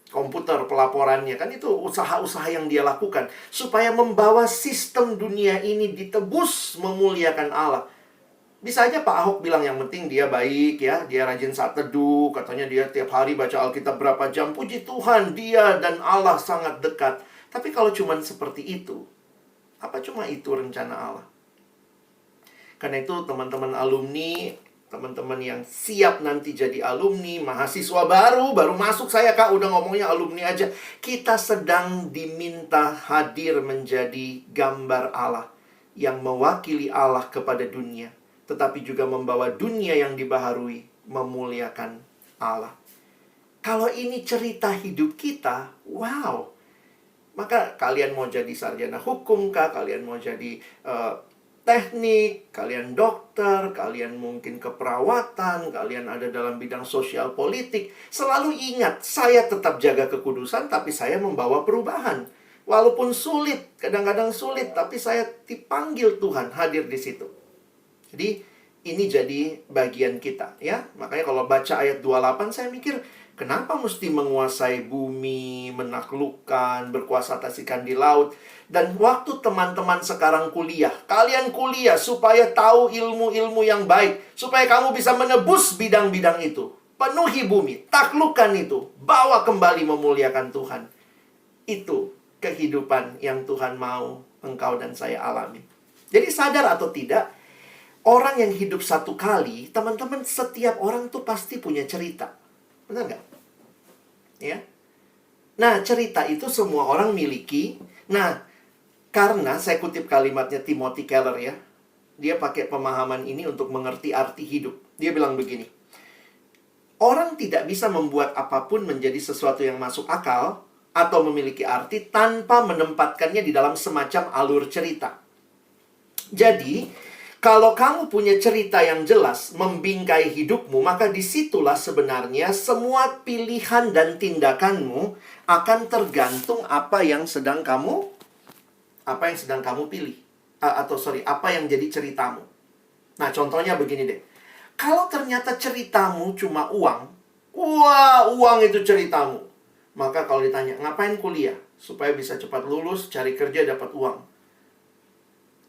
komputer pelaporannya. Kan itu usaha-usaha yang dia lakukan supaya membawa sistem dunia ini ditebus memuliakan Allah. Bisa aja Pak Ahok bilang yang penting dia baik ya, dia rajin saat teduh, katanya dia tiap hari baca Alkitab berapa jam. Puji Tuhan, dia dan Allah sangat dekat. Tapi kalau cuma seperti itu, apa cuma itu rencana Allah? Karena itu teman-teman alumni, teman-teman yang siap nanti jadi alumni, mahasiswa baru masuk saya Kak, udah ngomongnya alumni aja. Kita sedang diminta hadir menjadi gambar Allah yang mewakili Allah kepada dunia, tetapi juga membawa dunia yang dibaharui memuliakan Allah. Kalau ini cerita hidup kita, wow. Maka kalian mau jadi sarjana hukum kah, kalian mau jadi teknik, kalian dokter, kalian mungkin keperawatan, kalian ada dalam bidang sosial politik. Selalu ingat, saya tetap jaga kekudusan, tapi saya membawa perubahan. Walaupun sulit, kadang-kadang sulit, tapi saya dipanggil Tuhan hadir di situ. Jadi, ini jadi bagian kita, ya. Makanya kalau baca ayat 28, saya mikir, kenapa mesti menguasai bumi, menaklukkan, berkuasa atas ikan di laut? Dan waktu teman-teman sekarang kuliah, kalian kuliah supaya tahu ilmu-ilmu yang baik, supaya kamu bisa menebus bidang-bidang itu. Penuhi bumi, taklukkan itu, bawa kembali memuliakan Tuhan. Itu kehidupan yang Tuhan mau engkau dan saya alami. Jadi sadar atau tidak, orang yang hidup satu kali, teman-teman, setiap orang tuh pasti punya cerita. Benar nggak? Ya. Nah, cerita itu semua orang miliki. Nah, karena saya kutip kalimatnya Timothy Keller ya. Dia pakai pemahaman ini untuk mengerti arti hidup. Dia bilang begini. Orang tidak bisa membuat apapun menjadi sesuatu yang masuk akal atau memiliki arti tanpa menempatkannya di dalam semacam alur cerita. Jadi, kalau kamu punya cerita yang jelas membingkai hidupmu, maka disitulah sebenarnya semua pilihan dan tindakanmu akan tergantung apa yang sedang kamu pilih. Apa yang jadi ceritamu. Nah, contohnya begini deh. Kalau ternyata ceritamu cuma uang, wah, uang itu ceritamu. Maka kalau ditanya, ngapain kuliah? Supaya bisa cepat lulus, cari kerja, dapat uang.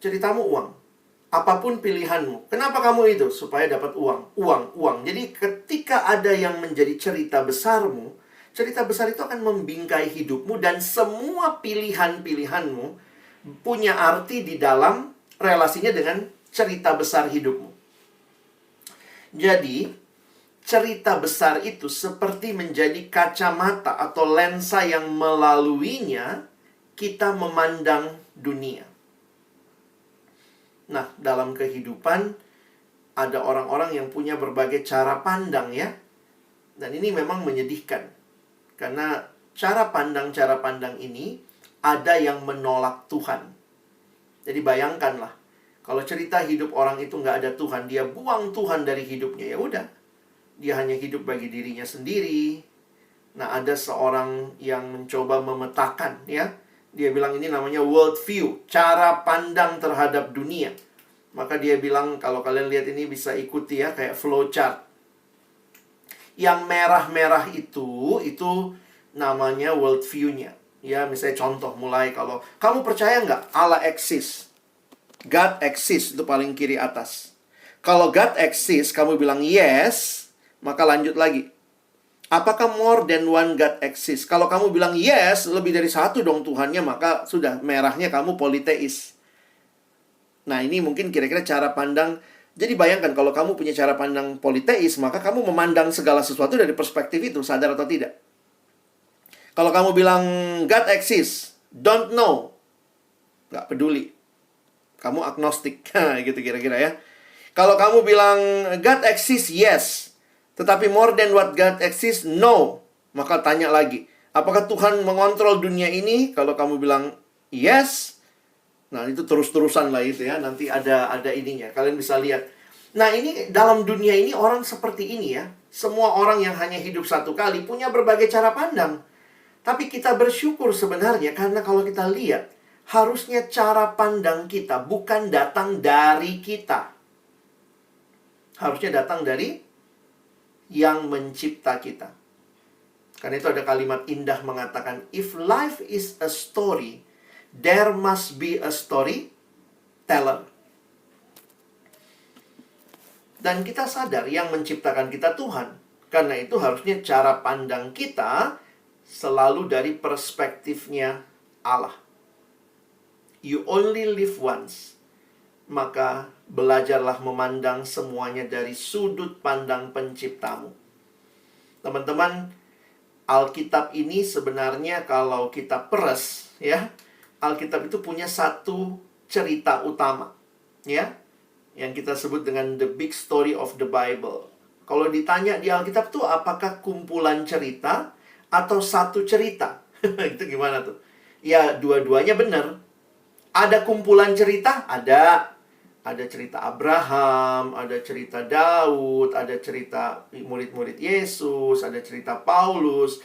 Ceritamu uang. Apapun pilihanmu. Kenapa kamu itu? Supaya dapat uang. Uang. Jadi ketika ada yang menjadi cerita besarmu, cerita besar itu akan membingkai hidupmu dan semua pilihan-pilihanmu punya arti di dalam relasinya dengan cerita besar hidupmu. Jadi, cerita besar itu seperti menjadi kacamata atau lensa yang melaluinya kita memandang dunia. Nah, dalam kehidupan ada orang-orang yang punya berbagai cara pandang ya. Dan ini memang menyedihkan. Karena cara pandang ini ada yang menolak Tuhan. Jadi bayangkanlah, kalau cerita hidup orang itu nggak ada Tuhan, dia buang Tuhan dari hidupnya, ya udah. Dia hanya hidup bagi dirinya sendiri. Nah, ada seorang yang mencoba memetakan ya. Dia bilang ini namanya world view, cara pandang terhadap dunia. Maka dia bilang, kalau kalian lihat ini bisa ikuti ya, kayak flowchart. Yang merah-merah itu namanya worldview-nya. Ya, misalnya contoh mulai, kalau kamu percaya nggak Allah eksis? God eksis, itu paling kiri atas. Kalau God eksis, kamu bilang yes, maka lanjut lagi. Apakah more than one God exist? Kalau kamu bilang yes, lebih dari satu dong Tuhannya, maka sudah merahnya kamu politeis. Nah, ini mungkin kira-kira cara pandang. Jadi bayangkan kalau kamu punya cara pandang politeis, maka kamu memandang segala sesuatu dari perspektif itu, sadar atau tidak. Kalau kamu bilang God exist, don't know, nggak peduli. Kamu agnostik, gitu kira-kira ya. Kalau kamu bilang God exist, yes. Tetapi more than what God exists, no. Maka tanya lagi, apakah Tuhan mengontrol dunia ini? Kalau kamu bilang yes, nah itu terus-terusan lah itu ya. Nanti ada ininya, kalian bisa lihat. Nah, ini dalam dunia ini orang seperti ini ya. Semua orang yang hanya hidup satu kali punya berbagai cara pandang. Tapi kita bersyukur sebenarnya, karena kalau kita lihat, harusnya cara pandang kita bukan datang dari kita. Harusnya datang dari yang mencipta kita. Karena itu ada kalimat indah mengatakan, if life is a story, there must be a storyteller. Dan kita sadar yang menciptakan kita Tuhan. Karena itu harusnya cara pandang kita selalu dari perspektifnya Allah. You only live once. Maka belajarlah memandang semuanya dari sudut pandang penciptamu. Teman-teman, Alkitab ini sebenarnya kalau kita peres ya, Alkitab itu punya satu cerita utama ya, yang kita sebut dengan the big story of the Bible. Kalau ditanya di Alkitab tuh apakah kumpulan cerita atau satu cerita? Itu gimana tuh? Ya, dua-duanya benar. Ada kumpulan cerita, ada cerita Abraham, ada cerita Daud, ada cerita murid-murid Yesus, ada cerita Paulus.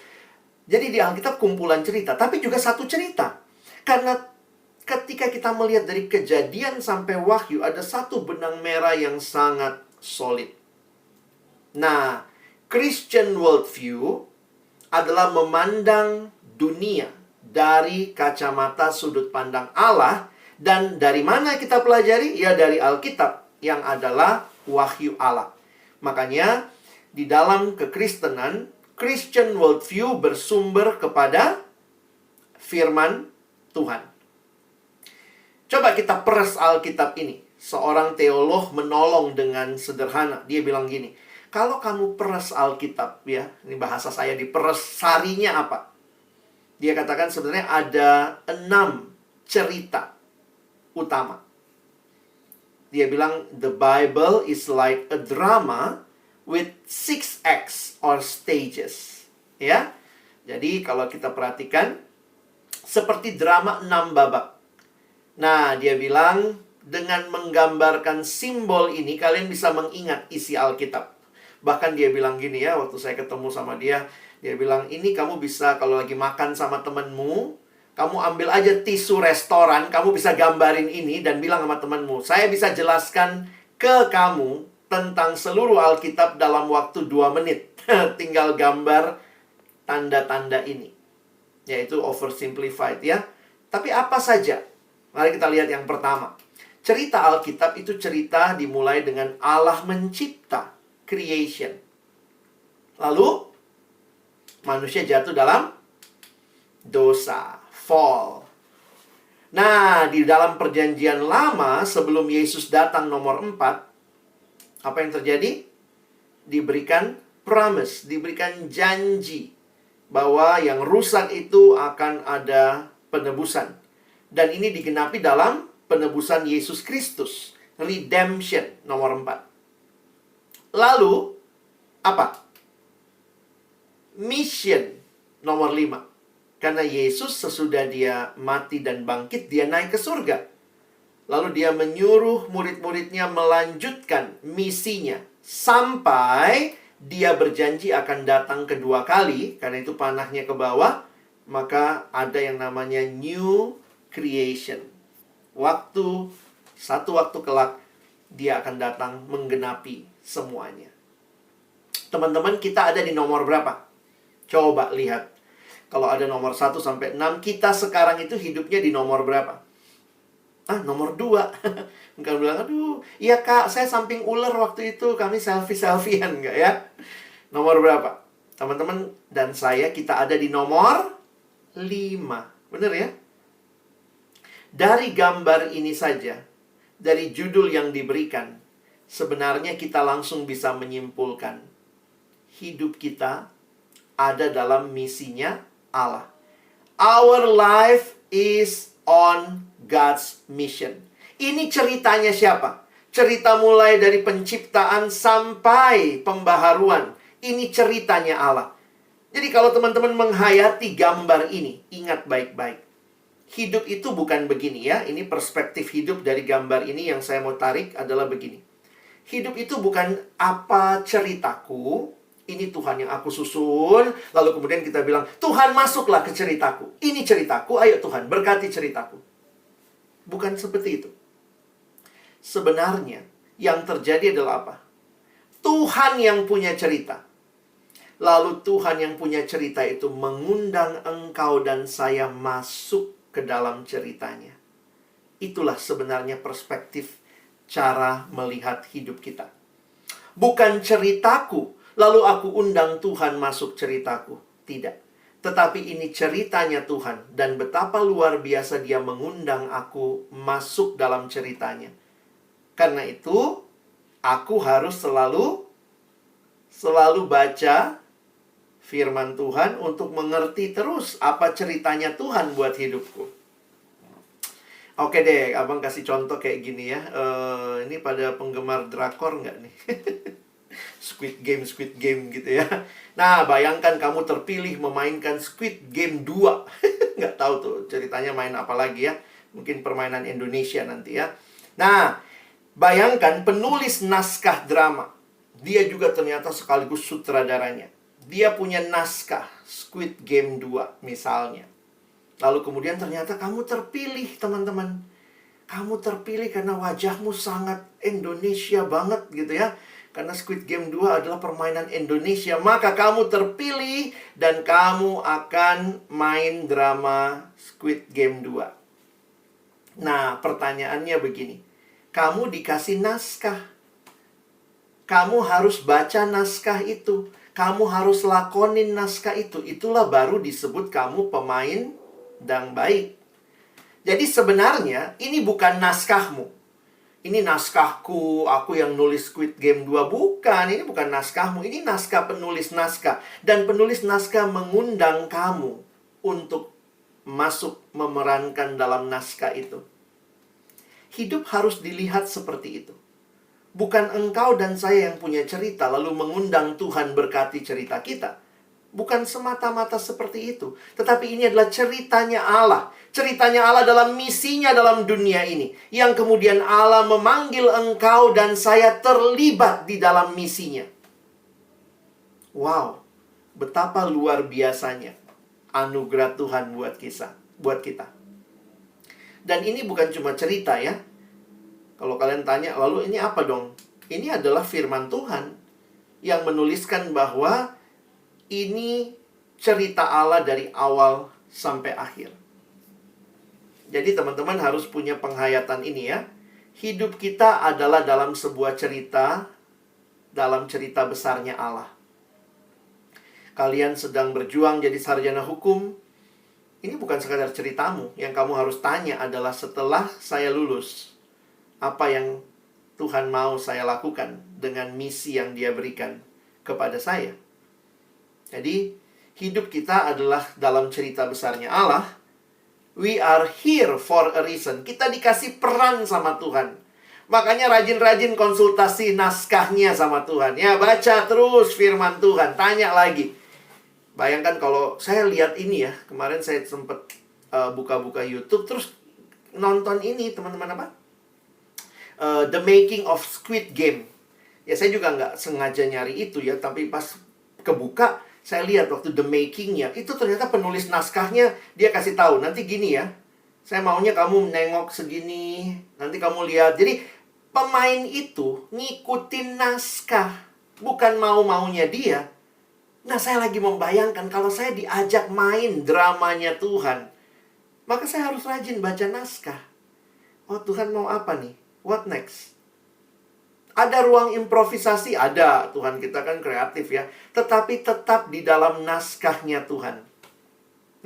Jadi di Alkitab kumpulan cerita, tapi juga satu cerita. Karena ketika kita melihat dari Kejadian sampai Wahyu, ada satu benang merah yang sangat solid. Nah, Christian worldview adalah memandang dunia dari kacamata sudut pandang Allah. Dan dari mana kita pelajari? Ya dari Alkitab, yang adalah wahyu Allah. Makanya di dalam kekristenan, Christian worldview bersumber kepada firman Tuhan. Coba kita peres Alkitab ini. Seorang teolog menolong dengan sederhana. Dia bilang gini, kalau kamu peres Alkitab ya, ini bahasa saya diperes, sarinya apa? Dia katakan sebenarnya ada 6 cerita utama. Dia bilang, the Bible is like a drama with 6 acts or stages. Ya. Jadi kalau kita perhatikan, seperti drama 6 babak. Nah, dia bilang, dengan menggambarkan simbol ini, kalian bisa mengingat isi Alkitab. Bahkan dia bilang gini ya, waktu saya ketemu sama dia bilang, ini kamu bisa kalau lagi makan sama temenmu, kamu ambil aja tisu restoran, kamu bisa gambarin ini dan bilang sama temanmu, saya bisa jelaskan ke kamu tentang seluruh Alkitab dalam waktu 2 menit. Tinggal gambar tanda-tanda ini. Yaitu oversimplified ya. Tapi apa saja? Mari kita lihat yang pertama. Cerita Alkitab itu cerita dimulai dengan Allah mencipta, creation. Lalu, manusia jatuh dalam dosa. Fall. Nah, di dalam perjanjian lama sebelum Yesus datang nomor 4, apa yang terjadi? Diberikan promise, diberikan janji bahwa yang rusak itu akan ada penebusan. Dan ini digenapi dalam penebusan Yesus Kristus, redemption nomor 4. Lalu apa? Mission nomor 5. Karena Yesus sesudah dia mati dan bangkit, dia naik ke surga. Lalu dia menyuruh murid-muridnya melanjutkan misinya. Sampai dia berjanji akan datang kedua kali. Karena itu panahnya ke bawah. Maka ada yang namanya new creation. Satu waktu kelak, Dia akan datang menggenapi semuanya. Teman-teman, kita ada di nomor berapa? Coba lihat. Kalau ada nomor 1 sampai 6, kita sekarang itu hidupnya di nomor berapa? Nomor 2. Mungkin bilang, aduh, iya kak, saya samping ular waktu itu, kami selfie-selfiean, enggak ya? Nomor berapa? Teman-teman dan saya, kita ada di nomor 5. Bener ya? Dari gambar ini saja, dari judul yang diberikan, sebenarnya kita langsung bisa menyimpulkan, hidup kita ada dalam misinya Allah. Our life is on God's mission. Ini ceritanya siapa? Cerita mulai dari penciptaan sampai pembaharuan. Ini ceritanya Allah. Jadi kalau teman-teman menghayati gambar ini, ingat baik-baik. Hidup itu bukan begini ya. Ini perspektif hidup dari gambar ini yang saya mau tarik adalah begini. Hidup itu bukan apa ceritaku, ini Tuhan yang aku susun, lalu kemudian kita bilang, Tuhan masuklah ke ceritaku. Ini ceritaku, ayo Tuhan berkati ceritaku. Bukan seperti itu. Sebenarnya yang terjadi adalah apa? Tuhan yang punya cerita. Lalu Tuhan yang punya cerita itu mengundang engkau dan saya masuk ke dalam ceritanya. Itulah sebenarnya perspektif cara melihat hidup kita. Bukan ceritaku, lalu aku undang Tuhan masuk ceritaku. Tidak. Tetapi ini ceritanya Tuhan. Dan betapa luar biasa dia mengundang aku masuk dalam ceritanya. Karena itu, aku harus selalu baca firman Tuhan untuk mengerti terus apa ceritanya Tuhan buat hidupku. Oke deh, abang kasih contoh kayak gini ya. Ini pada penggemar drakor nggak nih? Squid Game gitu ya. Nah, bayangkan kamu terpilih memainkan Squid Game 2. Nggak tahu tuh ceritanya main apa lagi ya. Mungkin permainan Indonesia nanti ya. Nah, bayangkan penulis naskah drama. Dia juga ternyata sekaligus sutradaranya. Dia punya naskah Squid Game 2 misalnya. Lalu kemudian ternyata kamu terpilih, teman-teman. Kamu terpilih karena wajahmu sangat Indonesia banget gitu ya. Karena Squid Game 2 adalah permainan Indonesia. Maka kamu terpilih dan kamu akan main drama Squid Game 2. Nah, pertanyaannya begini. Kamu dikasih naskah. Kamu harus baca naskah itu. Kamu harus lakonin naskah itu. Itulah baru disebut kamu pemain yang baik. Jadi sebenarnya ini bukan naskahmu. Ini naskahku, aku yang nulis Squid Game 2. Bukan, ini bukan naskahmu. Ini naskah penulis naskah. Dan penulis naskah mengundang kamu untuk masuk memerankan dalam naskah itu. Hidup harus dilihat seperti itu. Bukan engkau dan saya yang punya cerita lalu mengundang Tuhan berkati cerita kita. Bukan semata-mata seperti itu. Tetapi ini adalah ceritanya Allah. Ceritanya Allah dalam misinya dalam dunia ini. Yang kemudian Allah memanggil engkau dan saya terlibat di dalam misinya. Wow, betapa luar biasanya anugerah Tuhan buat kita. Dan ini bukan cuma cerita ya. Kalau kalian tanya, lalu ini apa dong? Ini adalah firman Tuhan yang menuliskan bahwa ini cerita Allah dari awal sampai akhir. Jadi teman-teman harus punya penghayatan ini ya. Hidup kita adalah dalam sebuah cerita, dalam cerita besarnya Allah. Kalian sedang berjuang jadi sarjana hukum. Ini bukan sekadar ceritamu. Yang kamu harus tanya adalah setelah saya lulus, apa yang Tuhan mau saya lakukan dengan misi yang Dia berikan kepada saya. Jadi, hidup kita adalah dalam cerita besarnya Allah. We are here for a reason. Kita dikasih peran sama Tuhan. Makanya rajin-rajin konsultasi naskahnya sama Tuhan. Ya, baca terus firman Tuhan. Tanya lagi. Bayangkan kalau saya lihat ini ya. Kemarin saya sempat buka-buka YouTube. Terus nonton ini, teman-teman apa? The Making of Squid Game. Ya saya juga nggak sengaja nyari itu ya. Tapi pas kebuka, saya lihat waktu The Making-nya. Itu ternyata penulis naskahnya, dia kasih tahu. Nanti gini ya. Saya maunya kamu nengok segini. Nanti kamu lihat. Jadi Pemain itu ngikutin naskah, bukan mau-maunya dia. Nah, saya lagi membayangkan kalau saya diajak main dramanya Tuhan, maka saya harus rajin baca naskah. Oh, Tuhan mau apa nih? What next? Ada ruang improvisasi? Ada. Tuhan kita kan kreatif ya. Tetapi tetap di dalam naskahnya Tuhan.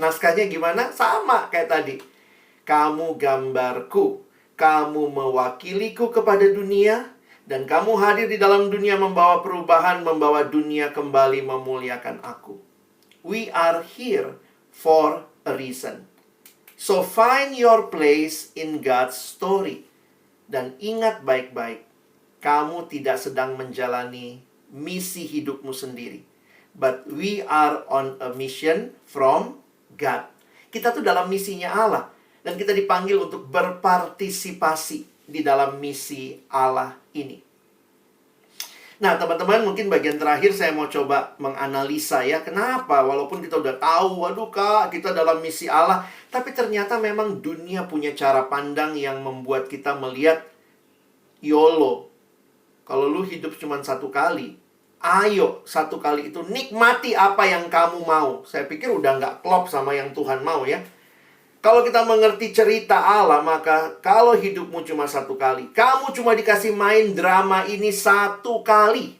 Naskahnya gimana? Sama kayak tadi. Kamu gambarku. Kamu mewakiliku kepada dunia. Dan kamu hadir di dalam dunia membawa perubahan, membawa dunia kembali memuliakan aku. We are here for a reason. So find your place in God's story. Dan ingat baik-baik, kamu tidak sedang menjalani misi hidupmu sendiri. But we are on a mission from God. Kita tuh dalam misinya Allah. Dan kita dipanggil untuk berpartisipasi di dalam misi Allah ini. Nah, teman-teman, mungkin bagian terakhir saya mau coba menganalisa ya. Kenapa? Walaupun kita udah tahu, waduh Kak, kita dalam misi Allah. Tapi ternyata memang dunia punya cara pandang yang membuat kita melihat YOLO. Kalau lu hidup cuma satu kali, ayo satu kali itu nikmati apa yang kamu mau. Saya pikir udah nggak klop sama yang Tuhan mau ya. Kalau kita mengerti cerita Allah, maka kalau hidupmu cuma satu kali, kamu cuma dikasih main drama ini satu kali.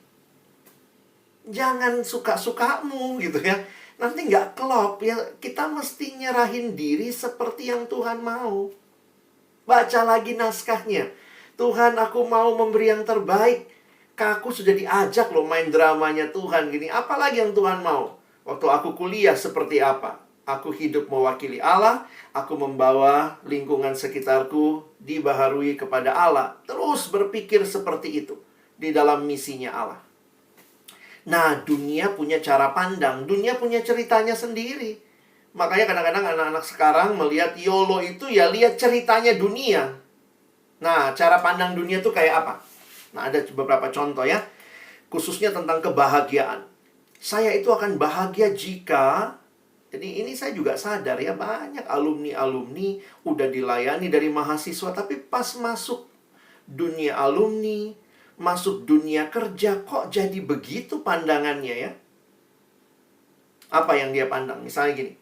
Jangan suka-sukamu gitu ya. Nanti nggak klop ya. Kita mesti nyerahin diri seperti yang Tuhan mau. Baca lagi naskahnya. Tuhan, aku mau memberi yang terbaik. Aku sudah diajak loh main dramanya Tuhan gini. Apalagi yang Tuhan mau? Waktu aku kuliah seperti apa? Aku hidup mewakili Allah. Aku membawa lingkungan sekitarku dibaharui kepada Allah. Terus berpikir seperti itu di dalam misinya Allah. Nah, dunia punya cara pandang. Dunia punya ceritanya sendiri. Makanya kadang-kadang anak-anak sekarang melihat YOLO itu ya lihat ceritanya dunia. Nah, cara pandang dunia itu kayak apa? Nah, ada beberapa contoh ya. Khususnya tentang kebahagiaan. Saya itu akan bahagia jika... Jadi ini saya juga sadar ya, banyak alumni-alumni udah dilayani dari mahasiswa, tapi pas masuk dunia alumni, masuk dunia kerja, kok jadi begitu pandangannya ya? Apa yang dia pandang? Misalnya gini,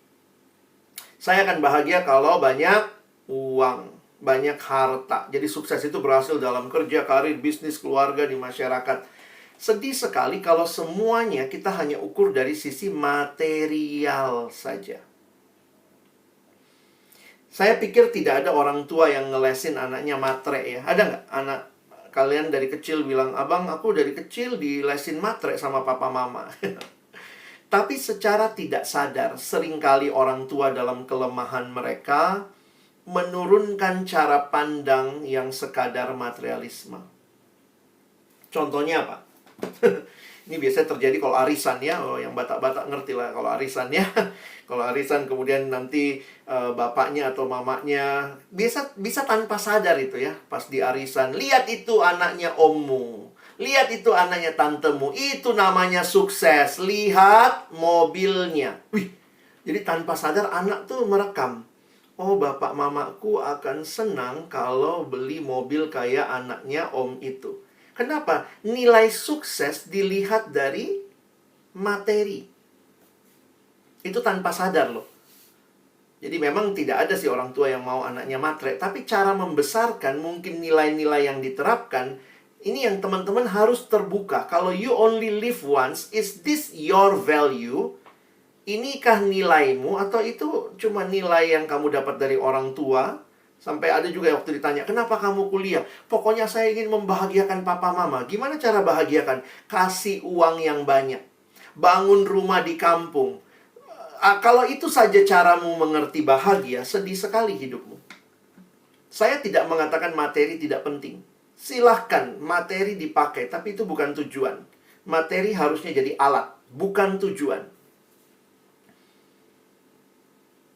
saya akan bahagia kalau banyak uang, banyak harta. Jadi sukses itu berhasil dalam kerja, karir, bisnis, keluarga, di masyarakat. Sedih sekali kalau semuanya kita hanya ukur dari sisi material saja. Saya pikir tidak ada orang tua yang ngelesin anaknya matre ya. Ada nggak anak kalian dari kecil bilang, abang aku dari kecil dilesin matre sama papa mama. Tapi secara tidak sadar, seringkali orang tua dalam kelemahan mereka menurunkan cara pandang yang sekadar materialisme. Contohnya apa? Ini biasanya terjadi kalau arisan ya. Oh, yang Batak-Batak ngerti lah kalau arisan ya. Kalau arisan kemudian nanti bapaknya atau mamanya bisa tanpa sadar itu ya. Pas di arisan, lihat itu anaknya ommu, lihat itu anaknya tantemu, itu namanya sukses, lihat mobilnya. Wih, jadi tanpa sadar anak tuh merekam. Oh, bapak mamaku akan senang kalau beli mobil kayak anaknya om itu. Kenapa? Nilai sukses dilihat dari materi. Itu tanpa sadar loh. Jadi memang tidak ada sih orang tua yang mau anaknya matre. Tapi cara membesarkan, mungkin nilai-nilai yang diterapkan, ini yang teman-teman harus terbuka. Kalau you only live once, is this your value? Inikah nilaimu? Atau itu cuma nilai yang kamu dapat dari orang tua? Sampai ada juga waktu ditanya, kenapa kamu kuliah? Pokoknya saya ingin membahagiakan papa mama. Gimana cara bahagiakan? Kasih uang yang banyak. Bangun rumah di kampung. Kalau itu saja caramu mengerti bahagia, sedih sekali hidupmu. Saya tidak mengatakan materi tidak penting. Silahkan materi dipakai, tapi itu bukan tujuan. Materi harusnya jadi alat, bukan tujuan.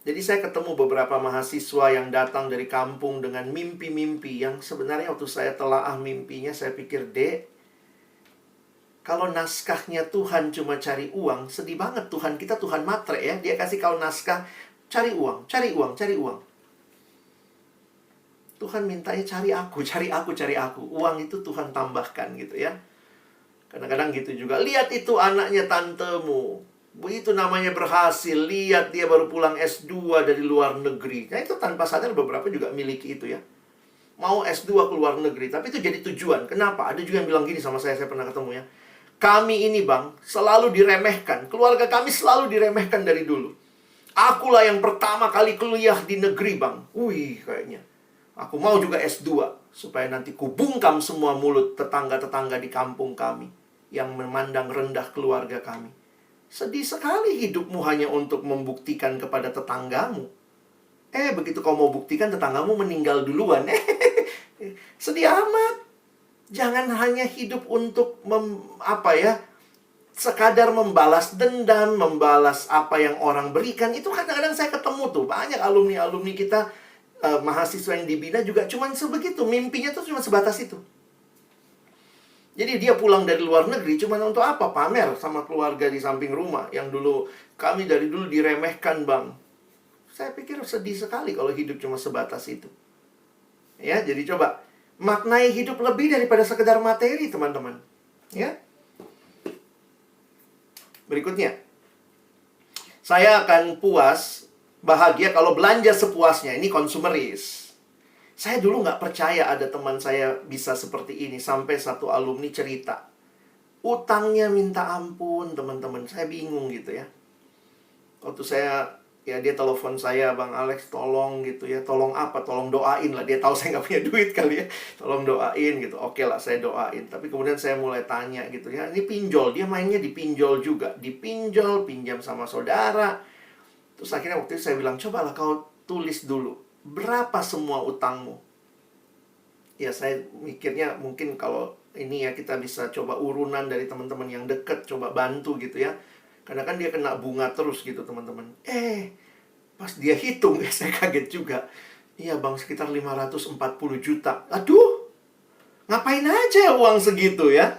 Jadi saya ketemu beberapa mahasiswa yang datang dari kampung dengan mimpi-mimpi yang sebenarnya waktu saya telaah mimpinya, saya pikir, Dek, kalau naskahnya Tuhan cuma cari uang, sedih banget. Tuhan kita Tuhan matre ya. Dia kasih kau naskah, cari uang, cari uang, cari uang. Tuhan mintanya cari aku, cari aku, cari aku. Uang itu Tuhan tambahkan gitu ya. Kadang-kadang gitu juga. Lihat itu anaknya tantemu. Itu namanya berhasil. Lihat dia baru pulang S2 dari luar negeri. Nah itu tanpa sadar beberapa juga miliki itu ya. Mau S2 ke luar negeri. Tapi itu jadi tujuan. Kenapa? Ada juga yang bilang gini sama saya pernah ketemu ya. Kami ini bang, selalu diremehkan. Keluarga kami selalu diremehkan dari dulu. Akulah yang pertama kali kuliah di negeri bang. Wih kayaknya. Aku mau juga S2. Supaya nanti kubungkam semua mulut tetangga-tetangga di kampung kami. Yang memandang rendah keluarga kami. Sedih sekali hidupmu hanya untuk membuktikan kepada tetanggamu. Begitu kau mau buktikan tetanggamu meninggal duluan. Sedih amat. Jangan hanya hidup untuk sekadar membalas dendam, membalas apa yang orang berikan. Itu kadang-kadang saya ketemu tuh banyak alumni-alumni kita, mahasiswa yang dibina juga cuman sebegitu. Mimpinya tuh cuma sebatas itu. Jadi dia pulang dari luar negeri cuman untuk apa? Pamer sama keluarga di samping rumah. Yang dulu, kami dari dulu diremehkan bang. Saya pikir sedih sekali kalau hidup cuma sebatas itu. Ya, jadi coba maknai hidup lebih daripada sekedar materi, teman-teman. Ya. Berikutnya. Saya akan puas, bahagia kalau belanja sepuasnya. Ini konsumeris. Saya dulu nggak percaya ada teman saya bisa seperti ini. Sampai satu alumni cerita. Utangnya minta ampun, teman-teman. Saya bingung gitu ya. Waktu dia telepon saya, Bang Alex tolong gitu ya. Tolong apa? Tolong doain lah. Dia tahu saya nggak punya duit kali ya. Tolong doain gitu. Oke lah, saya doain. Tapi kemudian saya mulai tanya gitu ya. Ini pinjol. Dia mainnya di pinjol juga. Dipinjol, pinjam sama saudara. Terus akhirnya waktu itu saya bilang, cobalah kau tulis dulu. Berapa semua utangmu? Ya saya mikirnya mungkin kalau ini ya kita bisa coba urunan dari teman-teman yang dekat. Coba bantu gitu ya. Karena kan dia kena bunga terus gitu teman-teman. Pas dia hitung saya kaget juga. Iya bang, sekitar 540 juta. Aduh, ngapain aja uang segitu ya?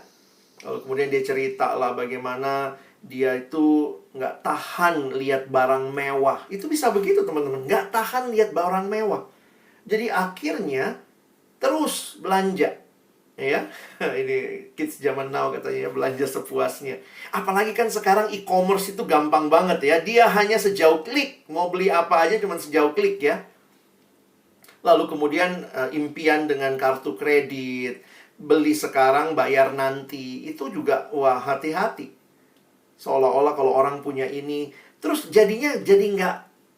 Lalu kemudian dia cerita lah bagaimana dia itu nggak tahan lihat barang mewah. Itu bisa begitu teman-teman, nggak tahan lihat barang mewah. Jadi akhirnya terus belanja. Ya, ini kids zaman now katanya ya, belanja sepuasnya. Apalagi kan sekarang e-commerce itu gampang banget ya. Dia hanya sejauh klik. Mau beli apa aja cuma sejauh klik ya. Lalu kemudian impian dengan kartu kredit. Beli sekarang, bayar nanti. Itu juga, wah hati-hati. Seolah-olah kalau orang punya ini. Terus jadinya jadi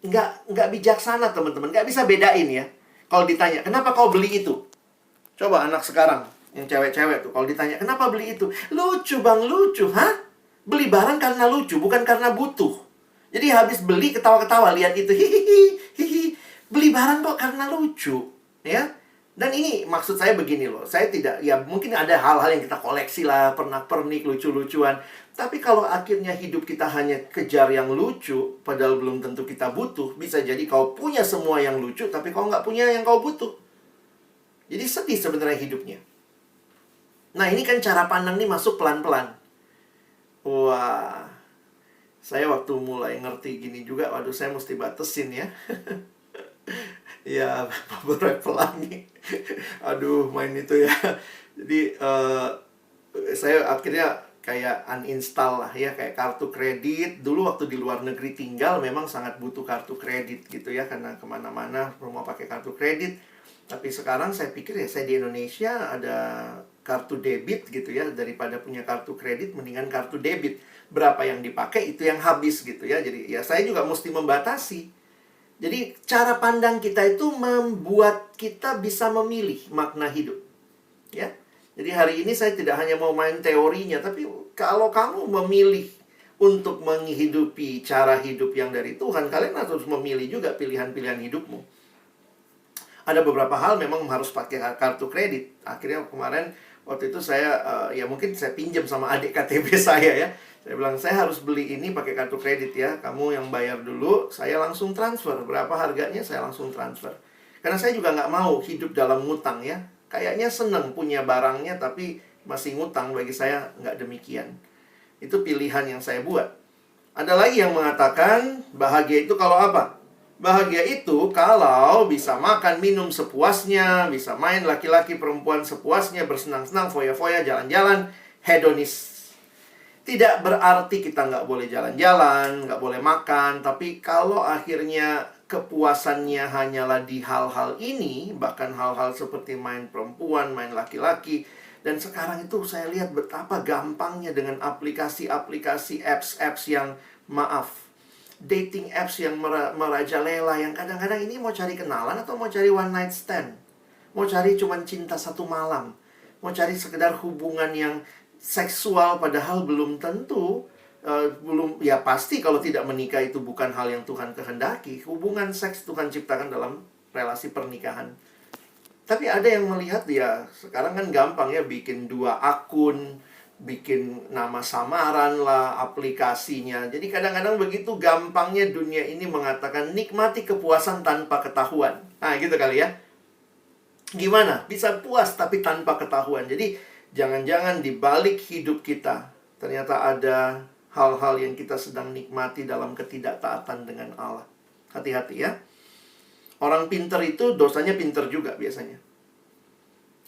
nggak bijaksana teman-teman. Nggak bisa bedain ya. Kalau ditanya, kenapa kau beli itu? Coba anak sekarang. Yang cewek-cewek tuh, kalau ditanya, kenapa beli itu? Lucu bang, lucu, hah? Beli barang karena lucu, bukan karena butuh. Jadi habis beli, ketawa-ketawa, lihat itu, hihihi. Beli barang kok karena lucu, ya? Dan ini maksud saya begini loh, saya tidak, ya mungkin ada hal-hal yang kita koleksi lah, pernak-pernik, lucu-lucuan. Tapi kalau akhirnya hidup kita hanya kejar yang lucu, padahal belum tentu kita butuh, bisa jadi kau punya semua yang lucu, tapi kau nggak punya yang kau butuh. Jadi sedih sebenarnya hidupnya. Nah ini kan cara pandang nih masuk pelan-pelan. Wah, saya waktu mulai ngerti gini juga, waduh saya mesti batasin ya. Ya, beberapa pelangi. Aduh, main itu ya. Jadi, saya akhirnya kayak uninstall lah ya, kayak kartu kredit. Dulu waktu di luar negeri tinggal, memang sangat butuh kartu kredit gitu ya. Karena kemana-mana mau pakai kartu kredit. Tapi sekarang saya pikir ya, saya di Indonesia ada kartu debit gitu ya. Daripada punya kartu kredit, mendingan kartu debit. Berapa yang dipakai, itu yang habis gitu ya. Jadi ya saya juga mesti membatasi. Jadi cara pandang kita itu membuat kita bisa memilih makna hidup. Ya. Jadi hari ini saya tidak hanya mau main teorinya, tapi kalau kamu memilih untuk menghidupi cara hidup yang dari Tuhan, kalian harus memilih juga pilihan-pilihan hidupmu. Ada beberapa hal memang harus pakai kartu kredit. Akhirnya kemarin waktu itu saya ya mungkin saya pinjam sama adik KTB saya ya. Saya bilang saya harus beli ini pakai kartu kredit ya. Kamu yang bayar dulu, saya langsung transfer. Berapa harganya saya langsung transfer. Karena saya juga nggak mau hidup dalam ngutang ya. Kayaknya seneng punya barangnya tapi masih ngutang. Bagi saya nggak demikian. Itu pilihan yang saya buat. Ada lagi yang mengatakan bahagia itu kalau apa? Bahagia itu kalau bisa makan, minum sepuasnya, bisa main laki-laki perempuan sepuasnya, bersenang-senang, foya-foya, jalan-jalan, hedonis. Tidak berarti kita nggak boleh jalan-jalan, nggak boleh makan, tapi kalau akhirnya kepuasannya hanyalah di hal-hal ini, bahkan hal-hal seperti main perempuan, main laki-laki, dan sekarang itu saya lihat betapa gampangnya dengan aplikasi-aplikasi, apps-apps yang, maaf, dating apps yang merajalela, yang kadang-kadang ini mau cari kenalan atau mau cari one night stand, mau cari cuman cinta satu malam, mau cari sekedar hubungan yang seksual, padahal belum tentu, belum, ya pasti kalau tidak menikah itu bukan hal yang Tuhan kehendaki. Hubungan seks Tuhan ciptakan dalam relasi pernikahan. Tapi ada yang melihat, ya sekarang kan gampang ya, bikin 2 akun, bikin nama samaran lah aplikasinya. Jadi kadang-kadang begitu gampangnya dunia ini mengatakan nikmati kepuasan tanpa ketahuan. Nah gitu kali ya. Gimana? Bisa puas tapi tanpa ketahuan. Jadi jangan-jangan di balik hidup kita ternyata ada hal-hal yang kita sedang nikmati dalam ketidaktaatan dengan Allah. Hati-hati ya. Orang pinter itu dosanya pinter juga biasanya.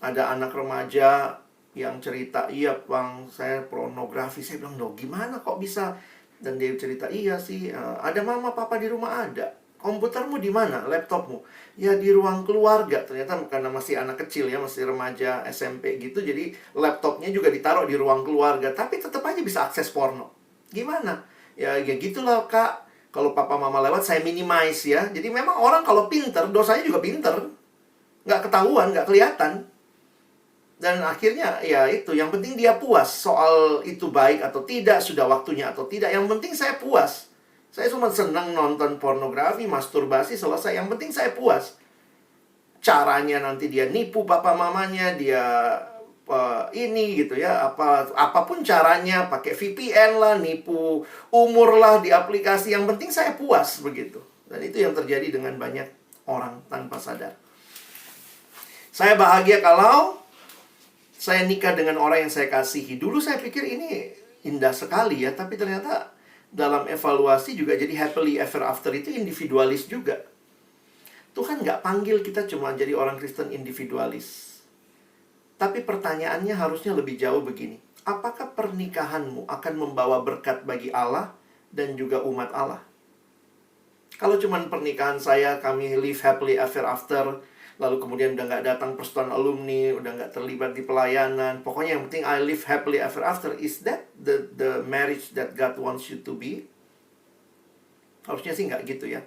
Ada anak remaja yang cerita, iya bang, saya pornografi. Saya bilang, loh gimana kok bisa? Dan dia cerita, iya sih, ada mama papa di rumah ada. Komputermu di mana? Laptopmu? Ya di ruang keluarga. Ternyata karena masih anak kecil ya, masih remaja SMP gitu, jadi laptopnya juga ditaruh di ruang keluarga. Tapi tetap aja bisa akses porno. Gimana? Ya gitulah kak. Kalau papa mama lewat saya minimize ya. Jadi memang orang kalau pinter, dosanya juga pinter. Nggak ketahuan, nggak kelihatan. Dan akhirnya ya itu, yang penting dia puas. Soal itu baik atau tidak, sudah waktunya atau tidak, yang penting saya puas. Saya cuma senang nonton pornografi, masturbasi, selesai. Yang penting saya puas. Caranya nanti dia nipu papa mamanya, dia ini gitu ya, apapun caranya, pakai VPN lah, nipu umur lah di aplikasi, yang penting saya puas begitu. Dan itu yang terjadi dengan banyak orang tanpa sadar. Saya bahagia kalau saya nikah dengan orang yang saya kasihi. Dulu saya pikir ini indah sekali ya, tapi ternyata dalam evaluasi juga jadi happily ever after itu individualis juga. Tuhan nggak panggil kita cuma jadi orang Kristen individualis. Tapi pertanyaannya harusnya lebih jauh begini. Apakah pernikahanmu akan membawa berkat bagi Allah dan juga umat Allah? Kalau cuma pernikahan saya, kami live happily ever after, lalu kemudian udah nggak datang persekutuan alumni, udah nggak terlibat di pelayanan, pokoknya yang penting I live happily ever after, is that the marriage that God wants you to be? Harusnya sih nggak gitu ya.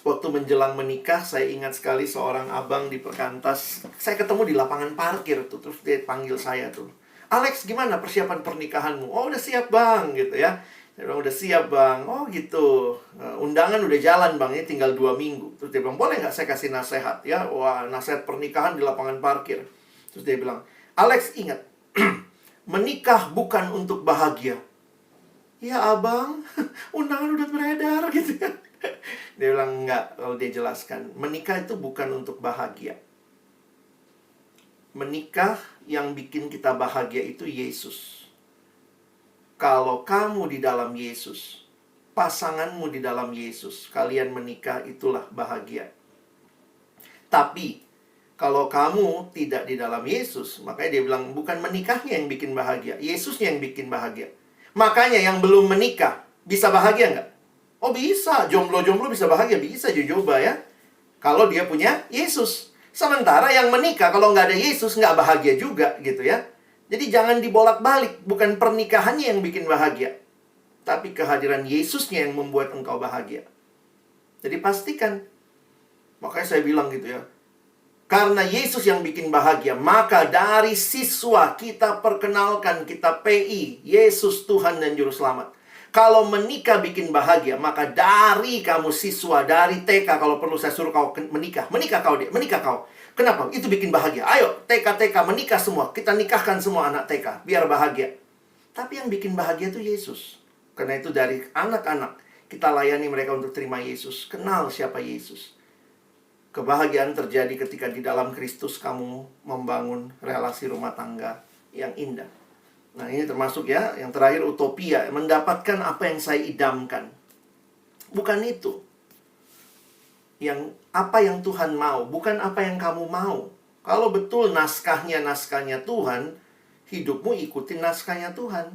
Waktu menjelang menikah, saya ingat sekali seorang abang di Perkantas. Saya ketemu di lapangan parkir tuh, terus dia panggil saya tuh, Alex, gimana persiapan pernikahanmu? Oh udah siap bang, gitu ya. Saya bilang, udah siap bang. Oh gitu, undangan udah jalan bang, ini tinggal 2 minggu. Terus dia bilang, boleh nggak saya kasih nasihat ya? Wah, nasihat pernikahan di lapangan parkir. Terus dia bilang, Alex ingat, menikah bukan untuk bahagia. Ya abang, undangan udah beredar gitu ya. Dia bilang, enggak, kalau dia jelaskan, menikah itu bukan untuk bahagia. Menikah yang bikin kita bahagia itu Yesus. Kalau kamu di dalam Yesus, pasanganmu di dalam Yesus, kalian menikah, itulah bahagia. Tapi kalau kamu tidak di dalam Yesus, makanya dia bilang bukan menikahnya yang bikin bahagia, Yesusnya yang bikin bahagia. Makanya yang belum menikah bisa bahagia nggak? Oh bisa, jomblo-jomblo bisa bahagia, bisa coba ya. Kalau dia punya Yesus. Sementara yang menikah kalau nggak ada Yesus nggak bahagia juga gitu ya. Jadi jangan dibolak-balik, bukan pernikahannya yang bikin bahagia, tapi kehadiran Yesusnya yang membuat engkau bahagia. Jadi pastikan. Makanya saya bilang gitu ya, karena Yesus yang bikin bahagia, maka dari siswa kita perkenalkan, kita PI, Yesus Tuhan dan Juru Selamat. Kalau menikah bikin bahagia, maka dari kamu siswa, dari TK, kalau perlu saya suruh kau menikah. Menikah kau, menikah kau. Kenapa? Itu bikin bahagia. Ayo, TK menikah semua. Kita nikahkan semua anak TK, biar bahagia. Tapi yang bikin bahagia itu Yesus. Karena itu dari anak-anak, kita layani mereka untuk terima Yesus. Kenal siapa Yesus. Kebahagiaan terjadi ketika di dalam Kristus kamu membangun relasi rumah tangga yang indah. Nah ini termasuk ya, yang terakhir utopia. Mendapatkan apa yang saya idamkan. Bukan itu. apa yang Tuhan mau, bukan apa yang kamu mau. Kalau betul naskahnya Tuhan, hidupmu ikutin naskahnya Tuhan.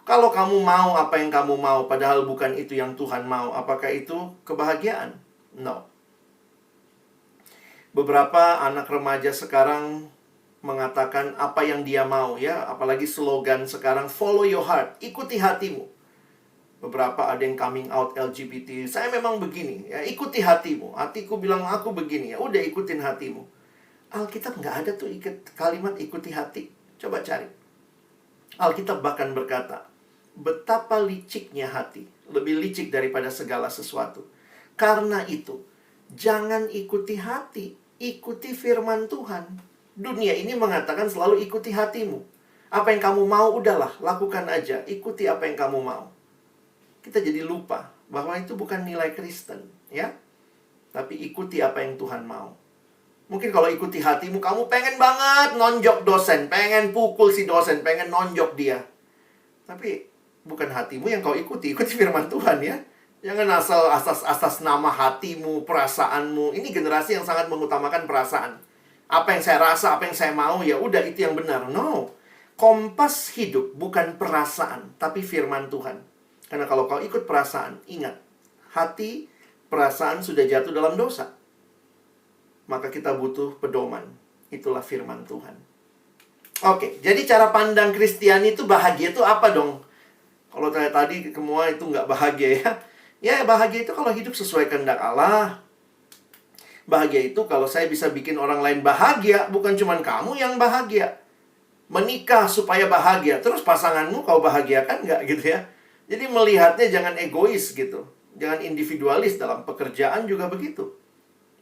Kalau kamu mau apa yang kamu mau, padahal bukan itu yang Tuhan mau, apakah itu kebahagiaan? No. Beberapa anak remaja sekarang mengatakan apa yang dia mau, ya. Apalagi slogan sekarang, follow your heart, ikuti hatimu. Beberapa ada yang coming out LGBT, saya memang begini, ya, ikuti hatimu. Hatiku bilang aku begini, ya udah ikutin hatimu. Alkitab nggak ada tuh kalimat ikuti hati. Coba cari. Alkitab bahkan berkata, betapa liciknya hati, lebih licik daripada segala sesuatu. Karena itu, jangan ikuti hati, ikuti firman Tuhan. Dunia ini mengatakan selalu ikuti hatimu. Apa yang kamu mau, udahlah, lakukan aja. Ikuti apa yang kamu mau. Kita jadi lupa bahwa itu bukan nilai Kristen, ya. Tapi ikuti apa yang Tuhan mau. Mungkin kalau ikuti hatimu, kamu pengen banget nonjok dosen, pengen pukul si dosen, pengen nonjok dia. Tapi bukan hatimu yang kau ikuti, ikuti firman Tuhan, ya. Jangan asal asas nama hatimu, perasaanmu. Ini generasi yang sangat mengutamakan perasaan. Apa yang saya rasa, apa yang saya mau, ya udah itu yang benar. No. Kompas hidup bukan perasaan, tapi firman Tuhan. Karena kalau kau ikut perasaan, ingat, hati, perasaan sudah jatuh dalam dosa. Maka kita butuh pedoman. Itulah firman Tuhan. Oke, jadi cara pandang Kristiani itu bahagia itu apa dong? Kalau tadi semua itu nggak bahagia, ya. Ya, bahagia itu kalau hidup sesuai kehendak Allah. Bahagia itu kalau saya bisa bikin orang lain bahagia, bukan cuma kamu yang bahagia. Menikah supaya bahagia, terus pasanganmu kau bahagiakan nggak gitu, ya. Jadi melihatnya jangan egois gitu. Jangan individualis, dalam pekerjaan juga begitu.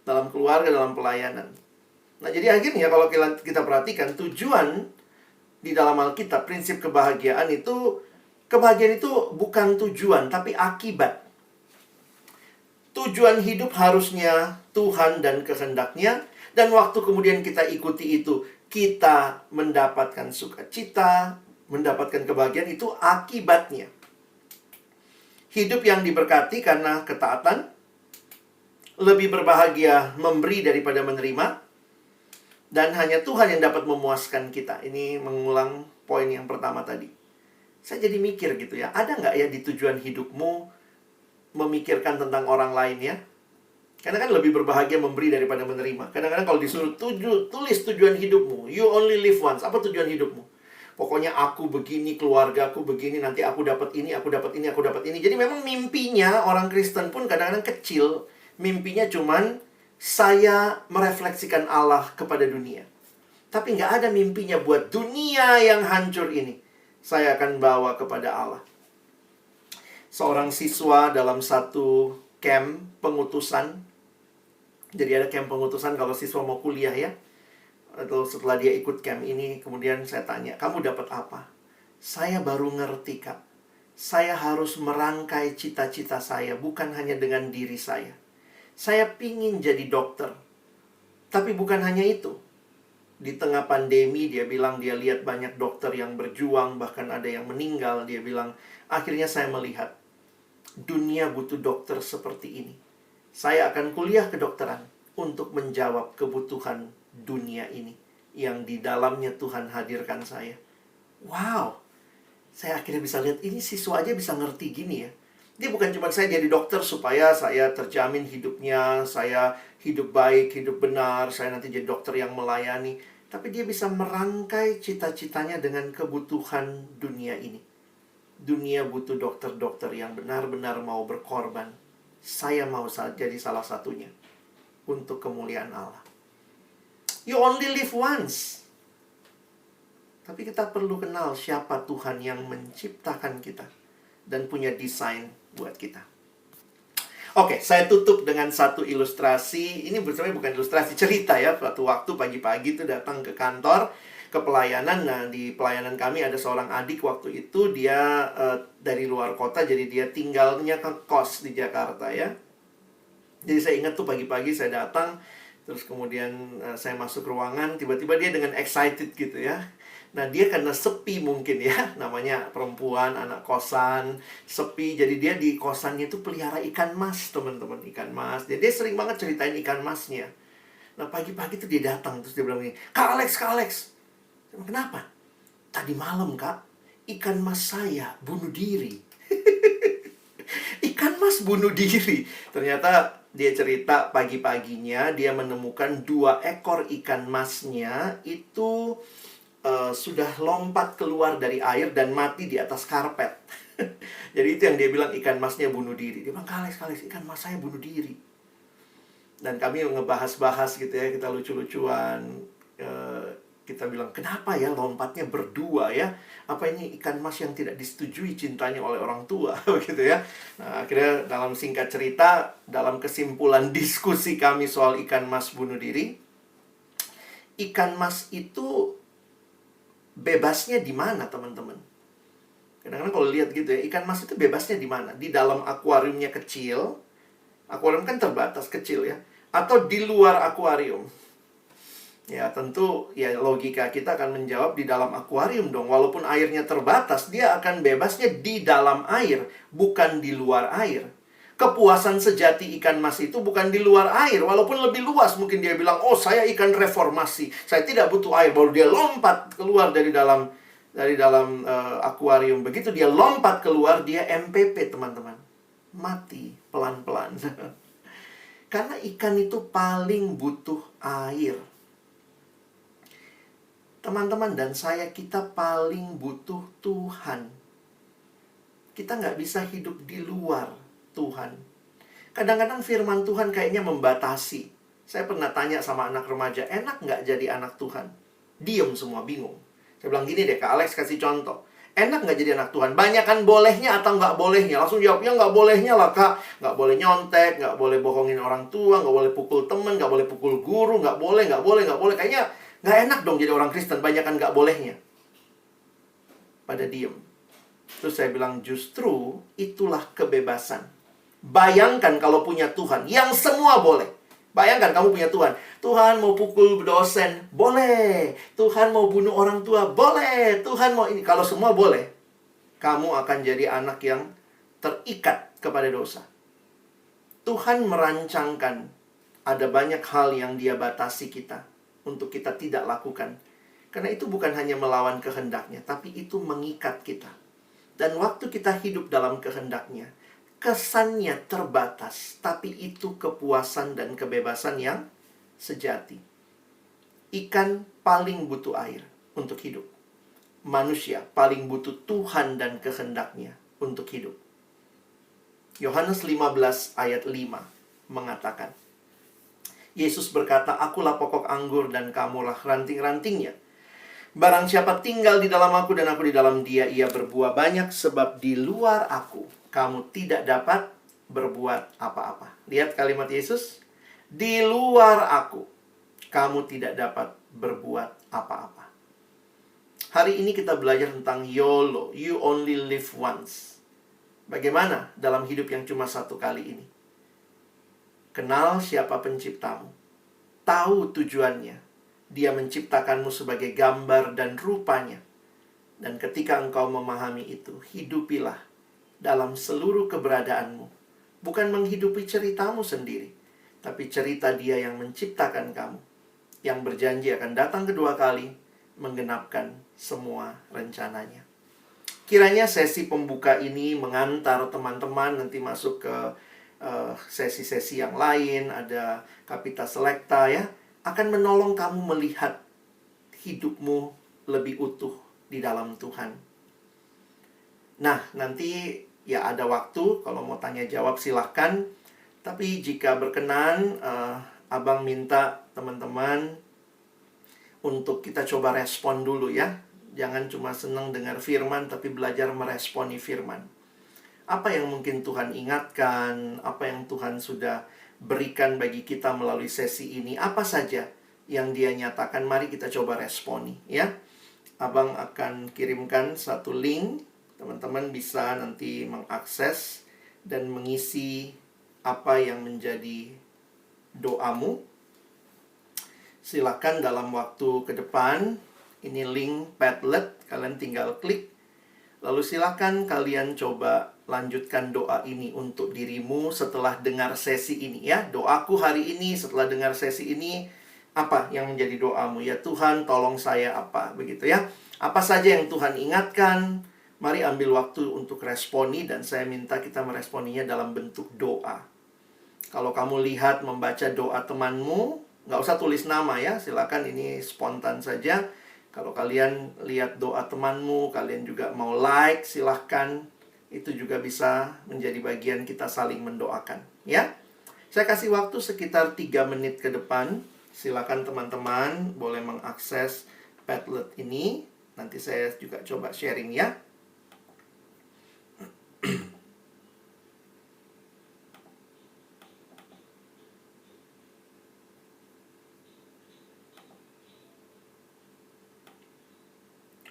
Dalam keluarga, dalam pelayanan. Nah, jadi akhirnya kalau kita perhatikan tujuan di dalam Alkitab, prinsip kebahagiaan itu bukan tujuan, tapi akibat. Tujuan hidup harusnya Tuhan dan kehendaknya. Dan waktu kemudian kita ikuti itu, kita mendapatkan sukacita, mendapatkan kebahagiaan, itu akibatnya. Hidup yang diberkati karena ketaatan, lebih berbahagia memberi daripada menerima, dan hanya Tuhan yang dapat memuaskan kita. Ini mengulang poin yang pertama tadi. Saya jadi mikir gitu, ya, ada nggak ya di tujuan hidupmu memikirkan tentang orang lain, ya? Karena kan lebih berbahagia memberi daripada menerima. Kadang-kadang kalau disuruh tulis tujuan hidupmu, you only live once. Apa tujuan hidupmu? Pokoknya aku begini, keluarga aku begini, nanti aku dapat ini, aku dapat ini, aku dapat ini. Jadi memang mimpinya orang Kristen pun kadang-kadang kecil. Mimpinya cuman saya merefleksikan Allah kepada dunia. Tapi nggak ada mimpinya buat dunia yang hancur ini. Saya akan bawa kepada Allah. Seorang siswa dalam satu camp pengutusan. Jadi ada camp pengutusan kalau siswa mau kuliah, ya. Atau setelah dia ikut camp ini, kemudian saya tanya, kamu dapat apa? Saya baru ngerti, Kak. Saya harus merangkai cita-cita saya, bukan hanya dengan diri saya. Saya pingin jadi dokter. Tapi bukan hanya itu. Di tengah pandemi, dia bilang dia lihat banyak dokter yang berjuang, bahkan ada yang meninggal. Dia bilang, akhirnya saya melihat, dunia butuh dokter seperti ini. Saya akan kuliah kedokteran untuk menjawab kebutuhan dunia ini yang di dalamnya Tuhan hadirkan saya. Wow, saya akhirnya bisa lihat ini siswa aja bisa ngerti gini, ya. Dia bukan cuma saya jadi dokter supaya saya terjamin hidupnya, saya hidup baik, hidup benar, saya nanti jadi dokter yang melayani. Tapi dia bisa merangkai cita-citanya dengan kebutuhan dunia ini. Dunia butuh dokter-dokter yang benar-benar mau berkorban. Saya mau jadi salah satunya untuk kemuliaan Allah. You only live once. Tapi kita perlu kenal siapa Tuhan yang menciptakan kita dan punya desain buat kita. Oke, saya tutup dengan satu ilustrasi. Ini sebenarnya bukan ilustrasi, cerita, ya. Suatu waktu pagi-pagi itu datang ke kantor, ke pelayanan. Nah, di pelayanan kami ada seorang adik waktu itu. Dia dari luar kota, jadi dia tinggalnya ke kos di Jakarta, ya. Jadi saya ingat tuh pagi-pagi saya datang. Terus kemudian saya masuk ruangan, tiba-tiba dia dengan excited gitu, ya. Nah, dia karena sepi mungkin ya, namanya perempuan, anak kosan, sepi. Jadi dia di kosannya itu pelihara ikan mas, teman-teman, ikan mas. Jadi dia sering banget ceritain ikan masnya. Nah, pagi-pagi tuh dia datang, terus dia bilang gini, Kak Alex, Kak Alex. Saya bilang, kenapa? Tadi malam, Kak, ikan mas saya bunuh diri. Ikan mas bunuh diri. Ternyata dia cerita pagi-paginya dia menemukan 2 ekor ikan masnya itu sudah lompat keluar dari air dan mati di atas karpet. Jadi itu yang dia bilang ikan masnya bunuh diri. Dia bilang, Kales, ikan mas saya bunuh diri. Dan kami ngebahas-bahas gitu ya, kita lucu-lucuan. Kita bilang, kenapa ya lompatnya berdua ya? Apa ini ikan mas yang tidak disetujui cintanya oleh orang tua? Begitu ya. Nah, akhirnya dalam singkat cerita, dalam kesimpulan diskusi kami soal ikan mas bunuh diri, ikan mas itu bebasnya di mana, teman-teman? Kadang-kadang kalau lihat gitu ya, ikan mas itu bebasnya di mana? Di dalam akuariumnya kecil. Akuarium kan terbatas kecil ya. Atau di luar akuarium. Ya, tentu ya logika kita akan menjawab di dalam akuarium dong. Walaupun airnya terbatas, dia akan bebasnya di dalam air, bukan di luar air. Kepuasan sejati ikan mas itu bukan di luar air. Walaupun lebih luas, mungkin dia bilang, oh saya ikan reformasi, saya tidak butuh air. Baru dia lompat keluar dari dalam akuarium. Begitu dia lompat keluar, dia MPP, teman-teman. Mati pelan-pelan. Karena ikan itu paling butuh air. Teman-teman dan saya, kita paling butuh Tuhan. Kita nggak bisa hidup di luar Tuhan. Kadang-kadang firman Tuhan kayaknya membatasi. Saya pernah tanya sama anak remaja, enak nggak jadi anak Tuhan? Diem semua, bingung. Saya bilang gini deh, Kak Alex kasih contoh. Enak nggak jadi anak Tuhan? Banyakan bolehnya atau nggak bolehnya? Langsung jawab, ya nggak bolehnya lah, Kak. Nggak boleh nyontek, nggak boleh bohongin orang tua, nggak boleh pukul temen, nggak boleh pukul guru, nggak boleh. Kayaknya nggak enak dong jadi orang Kristen, banyakan nggak bolehnya. Pada diem. Terus saya bilang, justru itulah kebebasan. Bayangkan kalau punya Tuhan, yang semua boleh. Bayangkan kamu punya Tuhan. Tuhan mau pukul dosen, boleh. Tuhan mau bunuh orang tua, boleh. Tuhan mau ini. Kalau semua boleh, kamu akan jadi anak yang terikat kepada dosa. Tuhan merancangkan ada banyak hal yang dia batasi kita untuk kita tidak lakukan. Karena itu bukan hanya melawan kehendaknya, tapi itu mengikat kita. Dan waktu kita hidup dalam kehendaknya, kesannya terbatas, tapi itu kepuasan dan kebebasan yang sejati. Ikan paling butuh air untuk hidup. Manusia paling butuh Tuhan dan kehendaknya untuk hidup. Yohanes 15 ayat 5 mengatakan, Yesus berkata, akulah pokok anggur dan kamulah ranting-rantingnya. Barang siapa tinggal di dalam aku dan aku di dalam dia, ia berbuah banyak, sebab di luar aku kamu tidak dapat berbuat apa-apa. Lihat kalimat Yesus, di luar aku kamu tidak dapat berbuat apa-apa. Hari ini kita belajar tentang YOLO, you only live once. Bagaimana dalam hidup yang cuma satu kali ini? Kenal siapa penciptamu, tahu tujuannya. Dia menciptakanmu sebagai gambar dan rupanya. Dan ketika engkau memahami itu, hidupilah dalam seluruh keberadaanmu. Bukan menghidupi ceritamu sendiri, tapi cerita dia yang menciptakan kamu, yang berjanji akan datang kedua kali, menggenapkan semua rencananya. Kiranya sesi pembuka ini mengantar teman-teman nanti masuk ke sesi-sesi yang lain, ada Kapita Selekta ya, akan menolong kamu melihat hidupmu lebih utuh di dalam Tuhan. Nah, nanti ya ada waktu, kalau mau tanya jawab silahkan. Tapi jika berkenan, Abang minta teman-teman untuk kita coba respon dulu ya. Jangan cuma senang dengar firman, tapi belajar meresponi firman. Apa yang mungkin Tuhan ingatkan, apa yang Tuhan sudah berikan bagi kita melalui sesi ini, apa saja yang dia nyatakan, mari kita coba responi ya. Abang akan kirimkan satu link, teman-teman bisa nanti mengakses dan mengisi apa yang menjadi doamu. Silakan dalam waktu ke depan Ini link Padlet, kalian tinggal klik. Lalu silakan kalian coba lanjutkan doa ini untuk dirimu setelah dengar sesi ini ya. Doaku hari ini setelah dengar sesi ini, apa yang menjadi doamu? Ya Tuhan, tolong saya apa? Begitu ya. Apa saja yang Tuhan ingatkan, mari ambil waktu untuk responi. Dan saya minta kita meresponinya dalam bentuk doa. Kalau kamu lihat membaca doa temanmu, nggak usah tulis nama ya. Silakan, ini spontan saja. Kalau kalian lihat doa temanmu, kalian juga mau like, silahkan. Itu juga bisa menjadi bagian kita saling mendoakan. Ya, saya kasih waktu sekitar 3 menit ke depan. Silakan teman-teman boleh mengakses Padlet ini. Nanti saya juga coba sharing ya.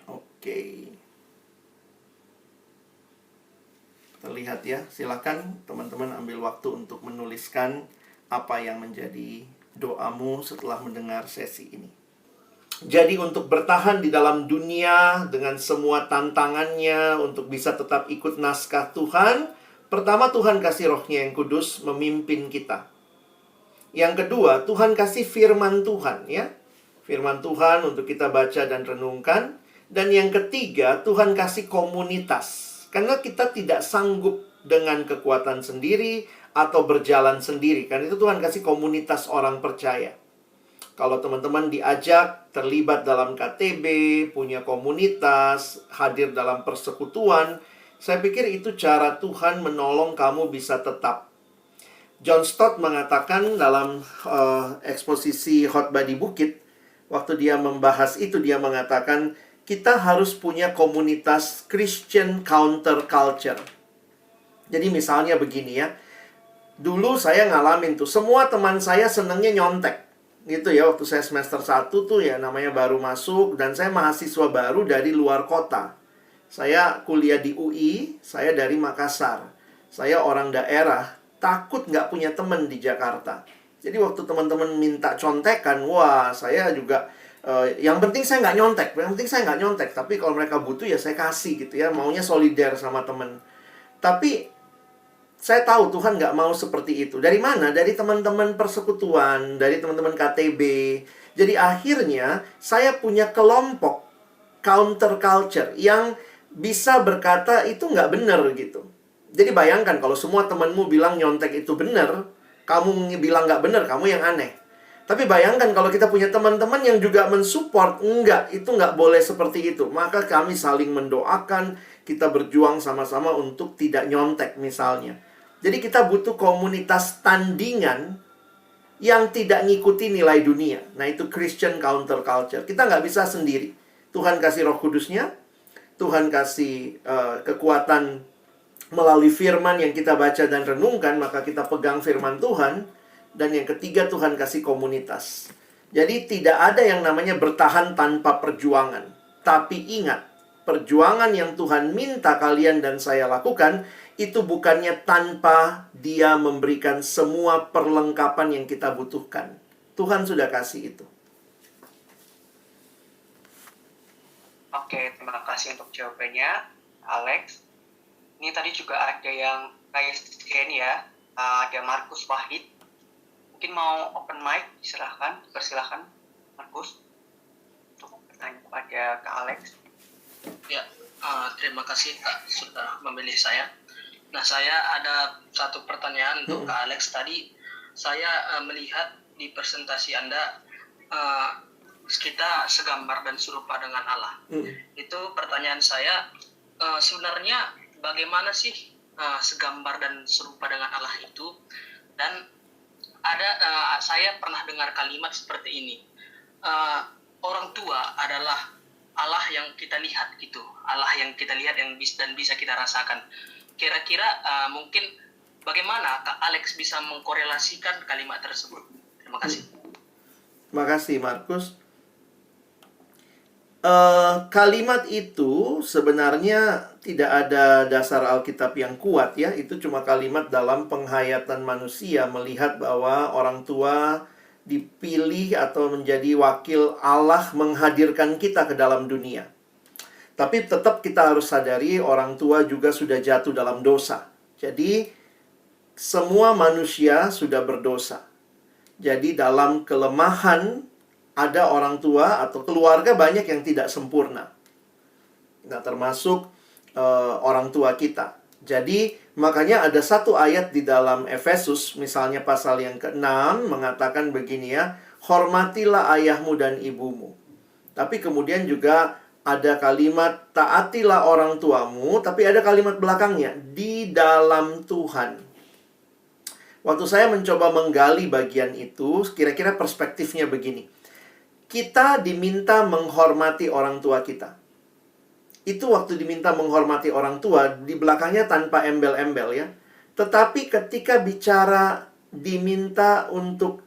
Oke. Terlihat ya. Silakan teman-teman ambil waktu untuk menuliskan apa yang menjadi doamu setelah mendengar sesi ini. Jadi untuk bertahan di dalam dunia dengan semua tantangannya, untuk bisa tetap ikut naskah Tuhan, pertama Tuhan kasih Roh-Nya yang kudus memimpin kita. Yang kedua, Tuhan kasih firman Tuhan ya. Firman Tuhan untuk kita baca dan renungkan. Dan yang ketiga, Tuhan kasih komunitas. Karena kita tidak sanggup dengan kekuatan sendiri atau berjalan sendiri. Karena itu Tuhan kasih komunitas orang percaya. Kalau teman-teman diajak terlibat dalam KTB, punya komunitas, hadir dalam persekutuan, saya pikir itu cara Tuhan menolong kamu bisa tetap. John Stott mengatakan dalam eksposisi khotbah di Bukit, waktu dia membahas itu, dia mengatakan kita harus punya komunitas Christian counterculture. Jadi misalnya begini ya, dulu saya ngalamin tuh, semua teman saya senangnya nyontek. Gitu ya, waktu saya semester 1 tuh ya, namanya baru masuk, dan saya mahasiswa baru dari luar kota. Saya kuliah di UI, saya dari Makassar. Saya orang daerah, takut nggak punya teman di Jakarta. Jadi waktu teman-teman minta contekan, wah saya juga, yang penting saya nggak nyontek, tapi kalau mereka butuh ya saya kasih gitu ya, maunya solider sama teman. Tapi saya tahu Tuhan nggak mau seperti itu. Dari mana? Dari teman-teman persekutuan, dari teman-teman KTB. Jadi akhirnya saya punya kelompok counterculture yang bisa berkata itu nggak benar gitu. Jadi bayangkan kalau semua temanmu bilang nyontek itu benar, kamu bilang nggak benar, kamu yang aneh. Tapi bayangkan kalau kita punya teman-teman yang juga mensupport, enggak, itu nggak boleh seperti itu. Maka kami saling mendoakan, kita berjuang sama-sama untuk tidak nyontek misalnya. Jadi kita butuh komunitas tandingan yang tidak ngikuti nilai dunia. Nah itu Christian counterculture. Kita nggak bisa sendiri. Tuhan kasih Roh Kudusnya, Tuhan kasih kekuatan melalui firman yang kita baca dan renungkan, maka kita pegang firman Tuhan. Dan yang ketiga, Tuhan kasih komunitas. Jadi tidak ada yang namanya bertahan tanpa perjuangan. Tapi ingat, perjuangan yang Tuhan minta kalian dan saya lakukan, itu bukannya tanpa Dia memberikan semua perlengkapan yang kita butuhkan. Tuhan sudah kasih itu. Oke, terima kasih untuk jawabannya, Alex. Ini tadi juga ada yang raise hand ya, ada Markus Wahid. Mungkin mau open mic, persilahkan Markus untuk bertanya kepada Kak Alex. Ya, terima kasih Kak sudah memilih saya. Nah, saya ada satu pertanyaan untuk Kak Alex. Tadi saya melihat di presentasi Anda kita segambar dan serupa dengan Allah. Itu pertanyaan saya, sebenarnya bagaimana sih segambar dan serupa dengan Allah itu? Dan saya pernah dengar kalimat seperti ini, orang tua adalah Allah yang kita lihat gitu, Allah yang kita lihat dan bisa kita rasakan. Kira-kira mungkin bagaimana Kak Alex bisa mengkorelasikan kalimat tersebut? Terima kasih. Terima kasih Markus. Kalimat itu sebenarnya tidak ada dasar Alkitab yang kuat ya. Itu cuma kalimat dalam penghayatan manusia, melihat bahwa orang tua dipilih atau menjadi wakil Allah menghadirkan kita ke dalam dunia. Tapi tetap kita harus sadari orang tua juga sudah jatuh dalam dosa. Jadi semua manusia sudah berdosa. Jadi dalam kelemahan ada orang tua atau keluarga banyak yang tidak sempurna. Nah, termasuk orang tua kita. Jadi makanya ada satu ayat di dalam Efesus, misalnya pasal yang ke-6 mengatakan begini ya, hormatilah ayahmu dan ibumu. Tapi kemudian juga ada kalimat taatilah orang tuamu, tapi ada kalimat belakangnya, di dalam Tuhan. Waktu saya mencoba menggali bagian itu, kira-kira perspektifnya begini. Kita diminta menghormati orang tua kita. Itu waktu diminta menghormati orang tua, di belakangnya tanpa embel-embel ya. Tetapi ketika bicara diminta untuk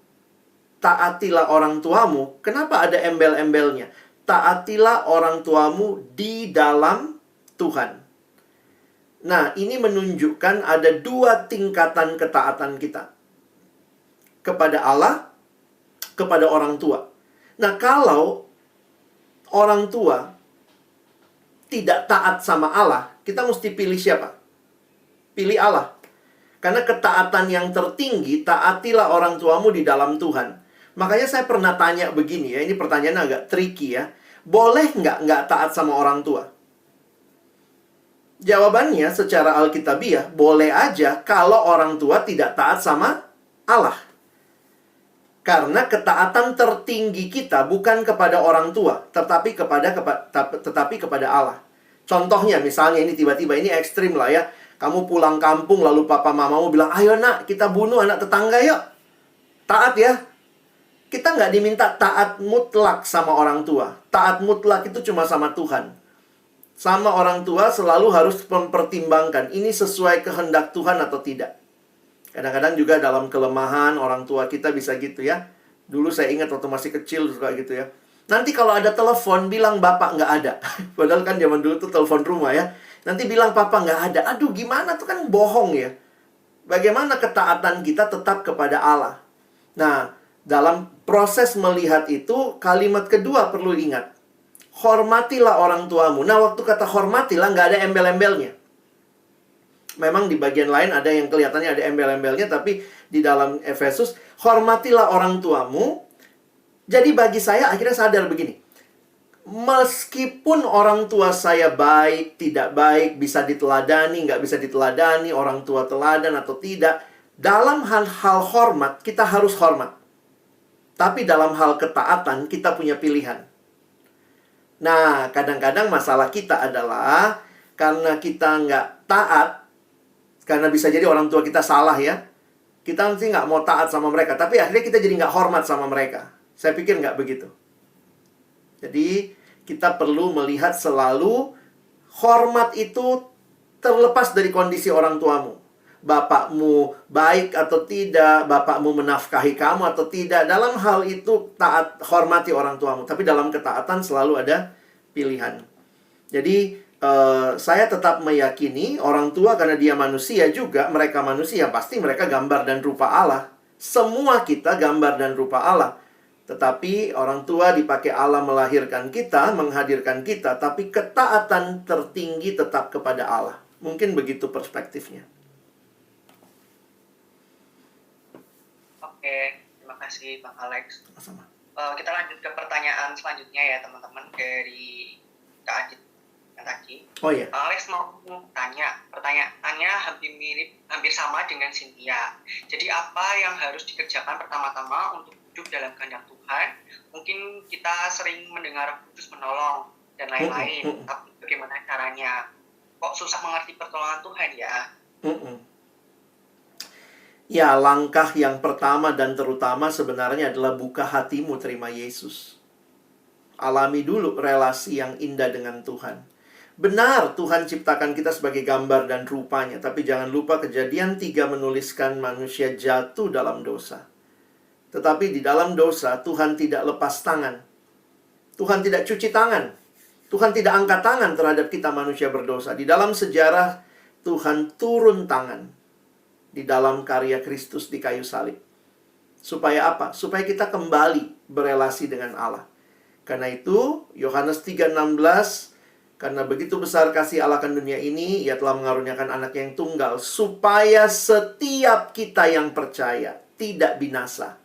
taatilah orang tuamu, kenapa ada embel-embelnya? Taatilah orang tuamu di dalam Tuhan. Nah, ini menunjukkan ada dua tingkatan ketaatan kita. Kepada Allah, kepada orang tua. Nah, kalau orang tua tidak taat sama Allah, kita mesti pilih siapa? Pilih Allah. Karena ketaatan yang tertinggi, taatilah orang tuamu di dalam Tuhan. Makanya saya pernah tanya begini ya, ini pertanyaan agak tricky ya. Boleh nggak taat sama orang tua? Jawabannya secara alkitabiah, boleh aja kalau orang tua tidak taat sama Allah. Karena ketaatan tertinggi kita bukan kepada orang tua, tetapi kepada Allah. Contohnya misalnya ini tiba-tiba, ini ekstrim lah ya. Kamu pulang kampung lalu papa mamamu bilang, ayo nak kita bunuh anak tetangga yuk. Taat ya. Kita nggak diminta taat mutlak sama orang tua. Taat mutlak itu cuma sama Tuhan. Sama orang tua selalu harus mempertimbangkan, ini sesuai kehendak Tuhan atau tidak. Kadang-kadang juga dalam kelemahan orang tua kita bisa gitu ya. Dulu saya ingat waktu masih kecil suka gitu ya. Nanti kalau ada telepon bilang bapak nggak ada. Padahal kan zaman dulu tuh telepon rumah ya. Nanti bilang papa nggak ada. Aduh gimana tuh kan bohong ya. Bagaimana ketaatan kita tetap kepada Allah. Nah, dalam proses melihat itu kalimat kedua perlu ingat. Hormatilah orang tuamu. Nah, waktu kata hormatilah nggak ada embel-embelnya. Memang di bagian lain ada yang kelihatannya ada embel-embelnya, tapi di dalam Efesus, hormatilah orang tuamu. Jadi bagi saya akhirnya sadar begini. Meskipun orang tua saya baik, tidak baik, bisa diteladani, nggak bisa diteladani, orang tua teladan atau tidak, dalam hal-hal hormat, kita harus hormat. Tapi dalam hal ketaatan, kita punya pilihan. Nah, kadang-kadang masalah kita adalah karena kita nggak taat, karena bisa jadi orang tua kita salah ya. Kita nanti nggak mau taat sama mereka. Tapi akhirnya kita jadi nggak hormat sama mereka. Saya pikir nggak begitu. Jadi kita perlu melihat selalu hormat itu terlepas dari kondisi orang tuamu. Bapakmu baik atau tidak, bapakmu menafkahi kamu atau tidak. Dalam hal itu taat, hormati orang tuamu. Tapi dalam ketaatan selalu ada pilihan. Jadi saya tetap meyakini orang tua karena dia manusia juga, mereka manusia, pasti mereka gambar dan rupa Allah. Semua kita gambar dan rupa Allah. Tetapi orang tua dipakai Allah melahirkan kita, menghadirkan kita, tapi ketaatan tertinggi tetap kepada Allah. Mungkin begitu perspektifnya. Oke, terima kasih Bang Alex. Sama. Kita lanjut ke pertanyaan selanjutnya ya teman-teman dari Kak Adit yang tadi. Oh iya. Bang Alex mau tanya, pertanyaannya hampir sama dengan Cynthia. Jadi apa yang harus dikerjakan pertama-tama untuk hidup dalam kehendak Tuhan? Mungkin kita sering mendengar kudus menolong dan lain-lain, tapi bagaimana caranya? Kok susah mengerti pertolongan Tuhan ya? Ya, langkah yang pertama dan terutama sebenarnya adalah buka hatimu terima Yesus. Alami dulu relasi yang indah dengan Tuhan. Benar, Tuhan ciptakan kita sebagai gambar dan rupanya. Tapi jangan lupa Kejadian 3 menuliskan manusia jatuh dalam dosa. Tetapi di dalam dosa, Tuhan tidak lepas tangan. Tuhan tidak cuci tangan. Tuhan tidak angkat tangan terhadap kita manusia berdosa. Di dalam sejarah, Tuhan turun tangan. Di dalam karya Kristus di kayu salib. Supaya apa? Supaya kita kembali berelasi dengan Allah. Karena itu, Yohanes 3:16, karena begitu besar kasih Allah akan dunia ini, Ia telah mengaruniakan anak yang tunggal, supaya setiap kita yang percaya tidak binasa,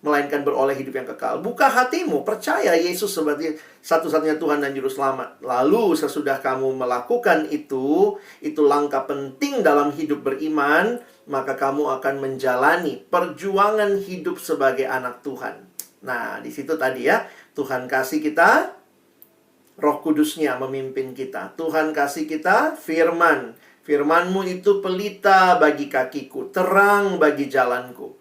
melainkan beroleh hidup yang kekal. Buka hatimu, percaya Yesus sebagai satu-satunya Tuhan dan Juru Selamat. Lalu sesudah kamu melakukan itu langkah penting dalam hidup beriman, maka kamu akan menjalani perjuangan hidup sebagai anak Tuhan. Nah, di situ tadi ya, Tuhan kasih kita Roh Kudusnya memimpin kita. Tuhan kasih kita firman. Firman-Mu itu pelita bagi kakiku, terang bagi jalanku.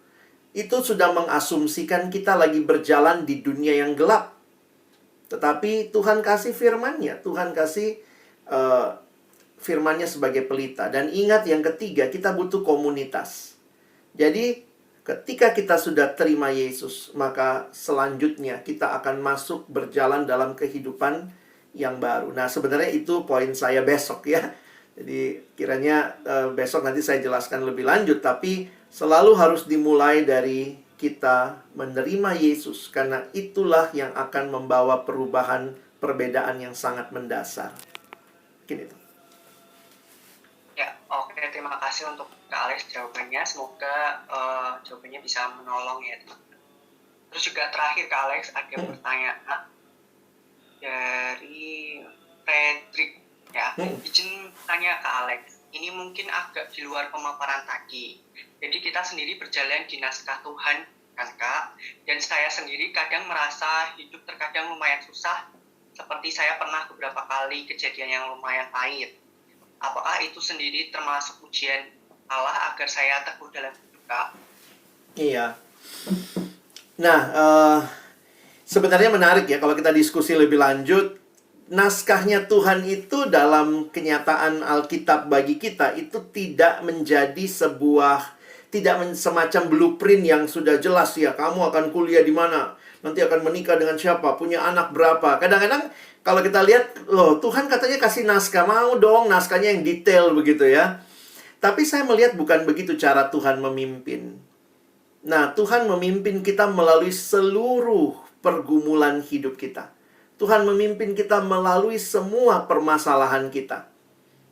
Itu sudah mengasumsikan kita lagi berjalan di dunia yang gelap. Tetapi Tuhan kasih firman-Nya. Tuhan kasih firman-Nya sebagai pelita. Dan ingat yang ketiga, kita butuh komunitas. Jadi ketika kita sudah terima Yesus, maka selanjutnya kita akan masuk berjalan dalam kehidupan yang baru. Nah, sebenarnya itu poin saya besok ya. Jadi kiranya besok nanti saya jelaskan lebih lanjut. Tapi selalu harus dimulai dari kita menerima Yesus. Karena itulah yang akan membawa perubahan, perbedaan yang sangat mendasar. Mungkin itu. Ya, oke, terima kasih untuk Kak Alex jawabannya. Semoga jawabannya bisa menolong ya, teman-teman. Terus juga terakhir Kak Alex ada pertanyaan dari Frederick ya. Izin tanya Kak Alex. Ini mungkin agak di luar pemaparan tadi. Jadi kita sendiri berjalan di naskah Tuhan kan Kak. Dan saya sendiri kadang merasa hidup terkadang lumayan susah. Seperti saya pernah beberapa kali kejadian yang lumayan pahit. Apakah itu sendiri termasuk ujian Allah agar saya teguh dalam hidup, Kak? Iya. Nah, sebenarnya menarik ya kalau kita diskusi lebih lanjut. Naskahnya Tuhan itu dalam kenyataan Alkitab bagi kita itu tidak menjadi semacam blueprint yang sudah jelas ya. Kamu akan kuliah di mana, nanti akan menikah dengan siapa, punya anak berapa. Kadang-kadang kalau kita lihat, loh Tuhan katanya kasih naskah, mau dong naskahnya yang detail begitu ya. Tapi saya melihat bukan begitu cara Tuhan memimpin. Nah, Tuhan memimpin kita melalui seluruh pergumulan hidup kita. Tuhan memimpin kita melalui semua permasalahan kita.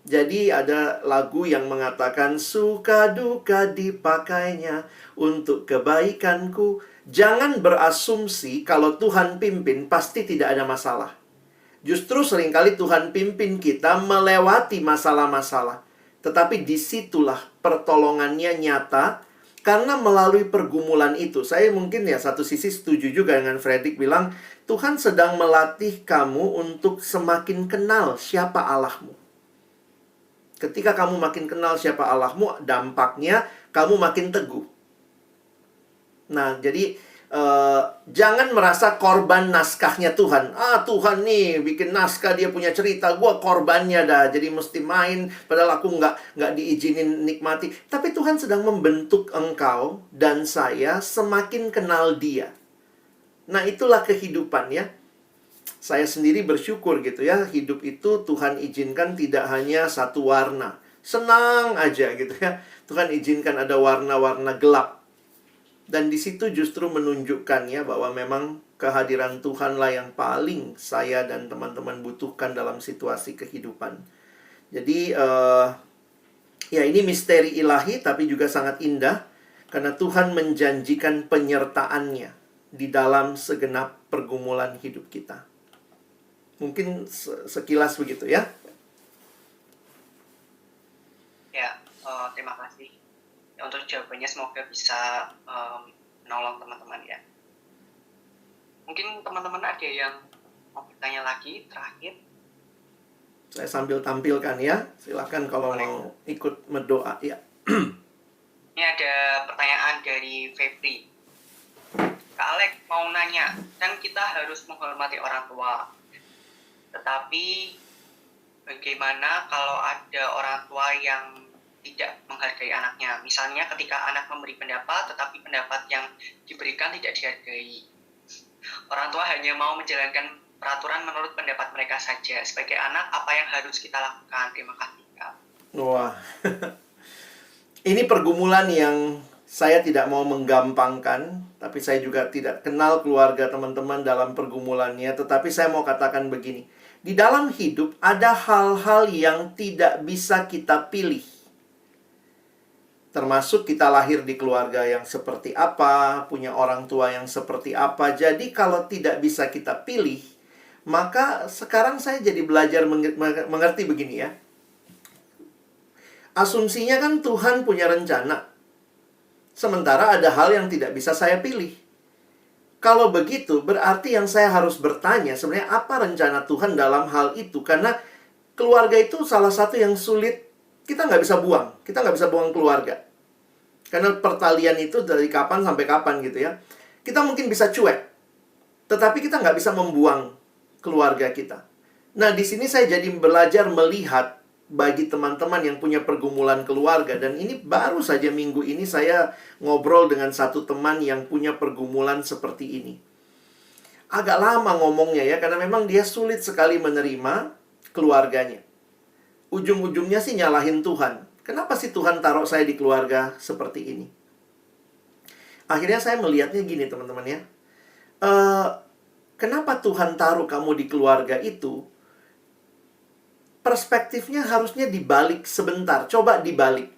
Jadi ada lagu yang mengatakan, suka duka dipakainya untuk kebaikanku. Jangan berasumsi kalau Tuhan pimpin pasti tidak ada masalah. Justru seringkali Tuhan pimpin kita melewati masalah-masalah. Tetapi disitulah pertolongannya nyata. Karena melalui pergumulan itu, saya mungkin ya satu sisi setuju juga dengan Fredrik bilang, Tuhan sedang melatih kamu untuk semakin kenal siapa Allahmu. Ketika kamu makin kenal siapa Allahmu, dampaknya kamu makin teguh. Nah, jadi jangan merasa korban naskahnya Tuhan. Tuhan nih bikin naskah, dia punya cerita, gua korbannya dah, jadi mesti main padahal aku nggak diizinin nikmati. Tapi Tuhan sedang membentuk engkau dan saya semakin kenal dia. Nah, itulah kehidupan ya. Saya sendiri bersyukur gitu ya, hidup itu Tuhan izinkan tidak hanya satu warna. Senang aja gitu ya. Tuhan izinkan ada warna-warna gelap. Dan di situ justru menunjukkan ya bahwa memang kehadiran Tuhanlah yang paling saya dan teman-teman butuhkan dalam situasi kehidupan. Jadi ya ini misteri ilahi tapi juga sangat indah karena Tuhan menjanjikan penyertaannya di dalam segenap pergumulan hidup kita. Mungkin sekilas begitu ya. Ya, terima kasih. Untuk jawabannya semoga bisa menolong teman-teman ya. Mungkin teman-teman ada yang mau bertanya lagi terakhir. Saya sambil tampilkan ya. Silakan kalau Boleh. mau ikut berdoa ya. Ini ada pertanyaan dari Febri. Kak Alex mau nanya, kan kita harus menghormati orang tua. Tetapi bagaimana kalau ada orang tua yang tidak menghargai anaknya? Misalnya ketika anak memberi pendapat, tetapi pendapat yang diberikan tidak dihargai. Orang tua hanya mau menjalankan peraturan menurut pendapat mereka saja. Sebagai anak, apa yang harus kita lakukan? Terima kasih, Kak. Wah. Ini pergumulan yang Saya tidak mau menggampangkan, tapi saya juga tidak kenal keluarga teman-teman dalam pergumulannya. Tetapi saya mau katakan begini, di dalam hidup ada hal-hal yang tidak bisa kita pilih. Termasuk kita lahir di keluarga yang seperti apa, punya orang tua yang seperti apa. Jadi kalau tidak bisa kita pilih, maka sekarang saya jadi belajar mengerti begini ya. Asumsinya kan Tuhan punya rencana. Sementara ada hal yang tidak bisa saya pilih. Kalau begitu, berarti yang saya harus bertanya sebenarnya apa rencana Tuhan dalam hal itu. Karena keluarga itu salah satu yang sulit, kita nggak bisa buang. Kita nggak bisa buang keluarga. Karena pertalian itu dari kapan sampai kapan gitu ya. Kita mungkin bisa cuek, tetapi kita nggak bisa membuang keluarga kita. Nah, di sini saya jadi belajar melihat bagi teman-teman yang punya pergumulan keluarga. Dan ini baru saja minggu ini saya ngobrol dengan satu teman yang punya pergumulan seperti ini. Agak lama ngomongnya ya, karena memang dia sulit sekali menerima keluarganya. Ujung-ujungnya sih nyalahin Tuhan. Kenapa sih Tuhan taruh saya di keluarga seperti ini? Akhirnya saya melihatnya gini teman-teman ya. Kenapa Tuhan taruh kamu di keluarga itu? Perspektifnya harusnya dibalik sebentar. Coba dibalik.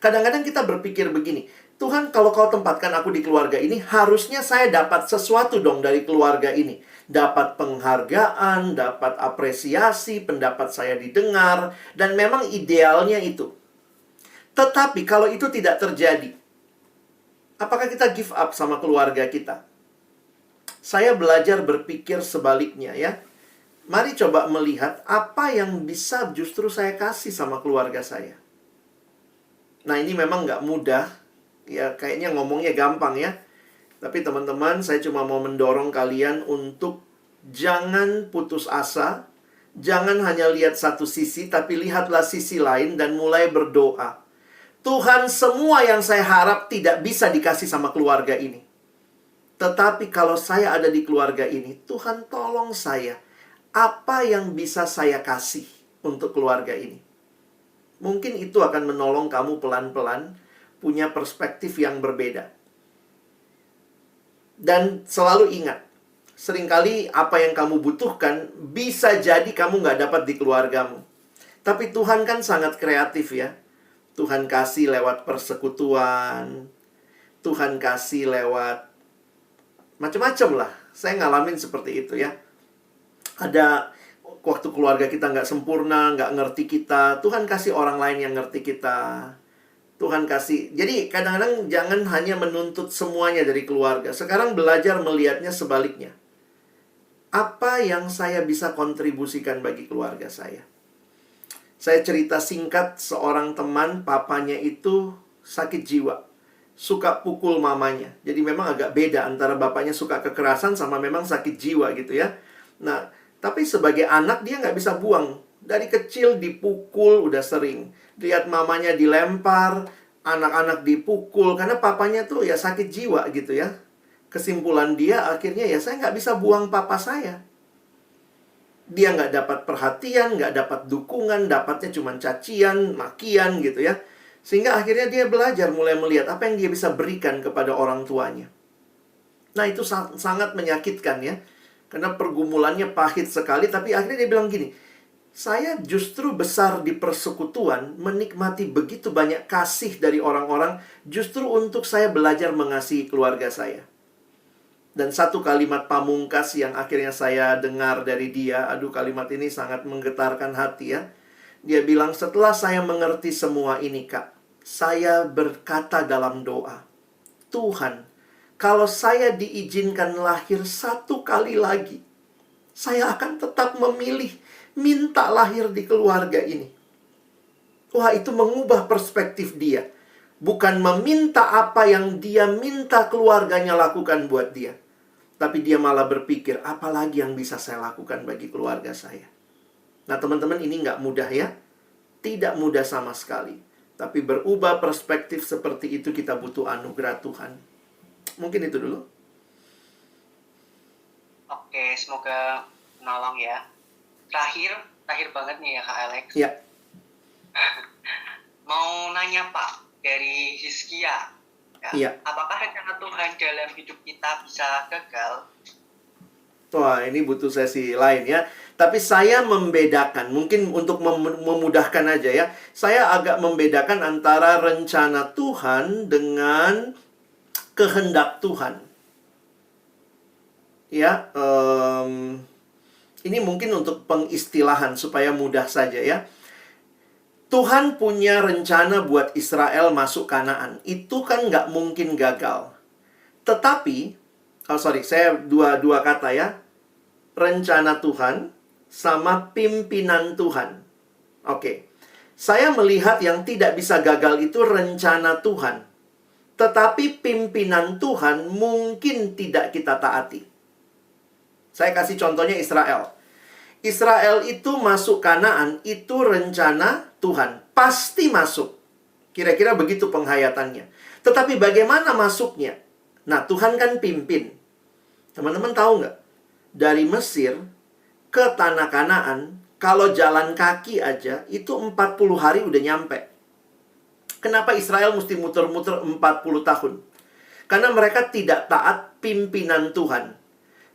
Kadang-kadang kita berpikir begini, Tuhan kalau kau tempatkan aku di keluarga ini, harusnya saya dapat sesuatu dong dari keluarga ini. Dapat penghargaan, dapat apresiasi, pendapat saya didengar, dan memang idealnya itu. Tetapi kalau itu tidak terjadi, apakah kita give up sama keluarga kita? Saya belajar berpikir sebaliknya ya. Mari coba melihat apa yang bisa justru saya kasih sama keluarga saya. Nah ini memang nggak mudah. Ya kayaknya ngomongnya gampang ya. Tapi teman-teman, saya cuma mau mendorong kalian untuk jangan putus asa. Jangan hanya lihat satu sisi, tapi lihatlah sisi lain dan mulai berdoa. Tuhan, semua yang saya harap tidak bisa dikasih sama keluarga ini. Tetapi kalau saya ada di keluarga ini, Tuhan tolong saya. Apa yang bisa saya kasih untuk keluarga ini? Mungkin itu akan menolong kamu pelan-pelan punya perspektif yang berbeda. Dan selalu ingat, seringkali apa yang kamu butuhkan bisa jadi kamu nggak dapat di keluargamu. Tapi Tuhan kan sangat kreatif ya. Tuhan kasih lewat persekutuan. Tuhan kasih lewat macam-macam lah. Saya ngalamin seperti itu ya. Ada waktu keluarga kita nggak sempurna, nggak ngerti kita. Tuhan kasih orang lain yang ngerti kita. Tuhan kasih. Jadi kadang-kadang jangan hanya menuntut semuanya dari keluarga. Sekarang belajar melihatnya sebaliknya. Apa yang saya bisa kontribusikan bagi keluarga saya? Saya cerita singkat, seorang teman, papanya itu sakit jiwa. Suka pukul mamanya. Jadi memang agak beda antara bapaknya suka kekerasan sama memang sakit jiwa gitu ya. Nah, tapi sebagai anak dia nggak bisa buang. Dari kecil dipukul udah sering. Lihat mamanya dilempar, anak-anak dipukul. Karena papanya tuh ya sakit jiwa gitu ya. Kesimpulan dia akhirnya ya saya nggak bisa buang papa saya. Dia nggak dapat perhatian, nggak dapat dukungan, dapatnya cuma cacian, makian gitu ya. Sehingga akhirnya dia belajar mulai melihat apa yang dia bisa berikan kepada orang tuanya. Nah itu sangat menyakitkan ya. Karena pergumulannya pahit sekali, tapi akhirnya dia bilang gini, saya justru besar di persekutuan, menikmati begitu banyak kasih dari orang-orang, justru untuk saya belajar mengasihi keluarga saya. Dan satu kalimat pamungkas yang akhirnya saya dengar dari dia, aduh kalimat ini sangat menggetarkan hati ya. Dia bilang, setelah saya mengerti semua ini Kak, saya berkata dalam doa, Tuhan, kalau saya diizinkan lahir satu kali lagi, saya akan tetap memilih minta lahir di keluarga ini. Wah, itu mengubah perspektif dia. Bukan meminta apa yang dia minta keluarganya lakukan buat dia. Tapi dia malah berpikir, apalagi yang bisa saya lakukan bagi keluarga saya. Nah teman-teman, ini nggak mudah ya. Tidak mudah sama sekali. Tapi berubah perspektif seperti itu kita butuh anugerah Tuhan. Mungkin itu dulu. Oke, semoga menolong ya. Terakhir banget nih ya Kak Alex. Ya. Mau nanya Pak, dari Hizkia. Ya, Iya. apakah rencana Tuhan dalam hidup kita bisa gagal? Wah, ini butuh sesi lain ya. Tapi saya membedakan, mungkin untuk memudahkan aja ya. Saya agak membedakan antara rencana Tuhan dengan kehendak Tuhan. Ya, ini mungkin untuk pengistilahan supaya mudah saja ya. Tuhan punya rencana buat Israel masuk Kanaan. Itu kan nggak mungkin gagal. Tetapi, saya dua kata ya. Rencana Tuhan sama pimpinan Tuhan. Oke. Saya melihat yang tidak bisa gagal itu rencana Tuhan. Tetapi pimpinan Tuhan mungkin tidak kita taati. Saya kasih contohnya Israel. Israel itu masuk Kanaan, itu rencana Tuhan. Pasti masuk. Kira-kira begitu penghayatannya. Tetapi bagaimana masuknya? Nah, Tuhan kan pimpin. Teman-teman tahu nggak? Dari Mesir ke tanah Kanaan, kalau jalan kaki aja, itu 40 hari udah nyampe. Kenapa Israel mesti muter-muter 40 tahun? Karena mereka tidak taat pimpinan Tuhan.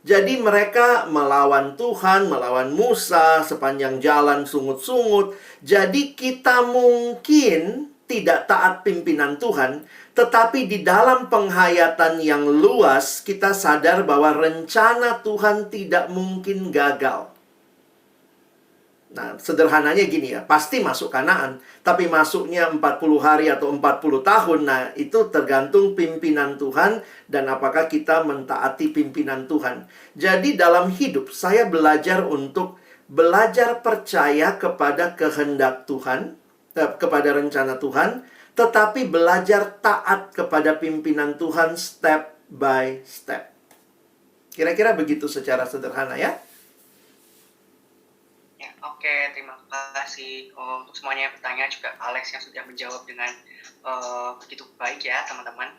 Jadi mereka melawan Tuhan, melawan Musa, sepanjang jalan sungut-sungut. Jadi kita mungkin tidak taat pimpinan Tuhan, tetapi di dalam penghayatan yang luas, kita sadar bahwa rencana Tuhan tidak mungkin gagal. Nah, sederhananya gini ya, pasti masuk Kanaan, tapi masuknya 40 hari atau 40 tahun, nah itu tergantung pimpinan Tuhan dan apakah kita mentaati pimpinan Tuhan. Jadi dalam hidup, saya belajar untuk belajar percaya kepada kehendak Tuhan, kepada rencana Tuhan, tetapi belajar taat kepada pimpinan Tuhan step by step. Kira-kira begitu secara sederhana ya. Ya, oke, terima kasih untuk semuanya yang bertanya, juga Alex yang sudah menjawab dengan begitu baik ya, teman-teman.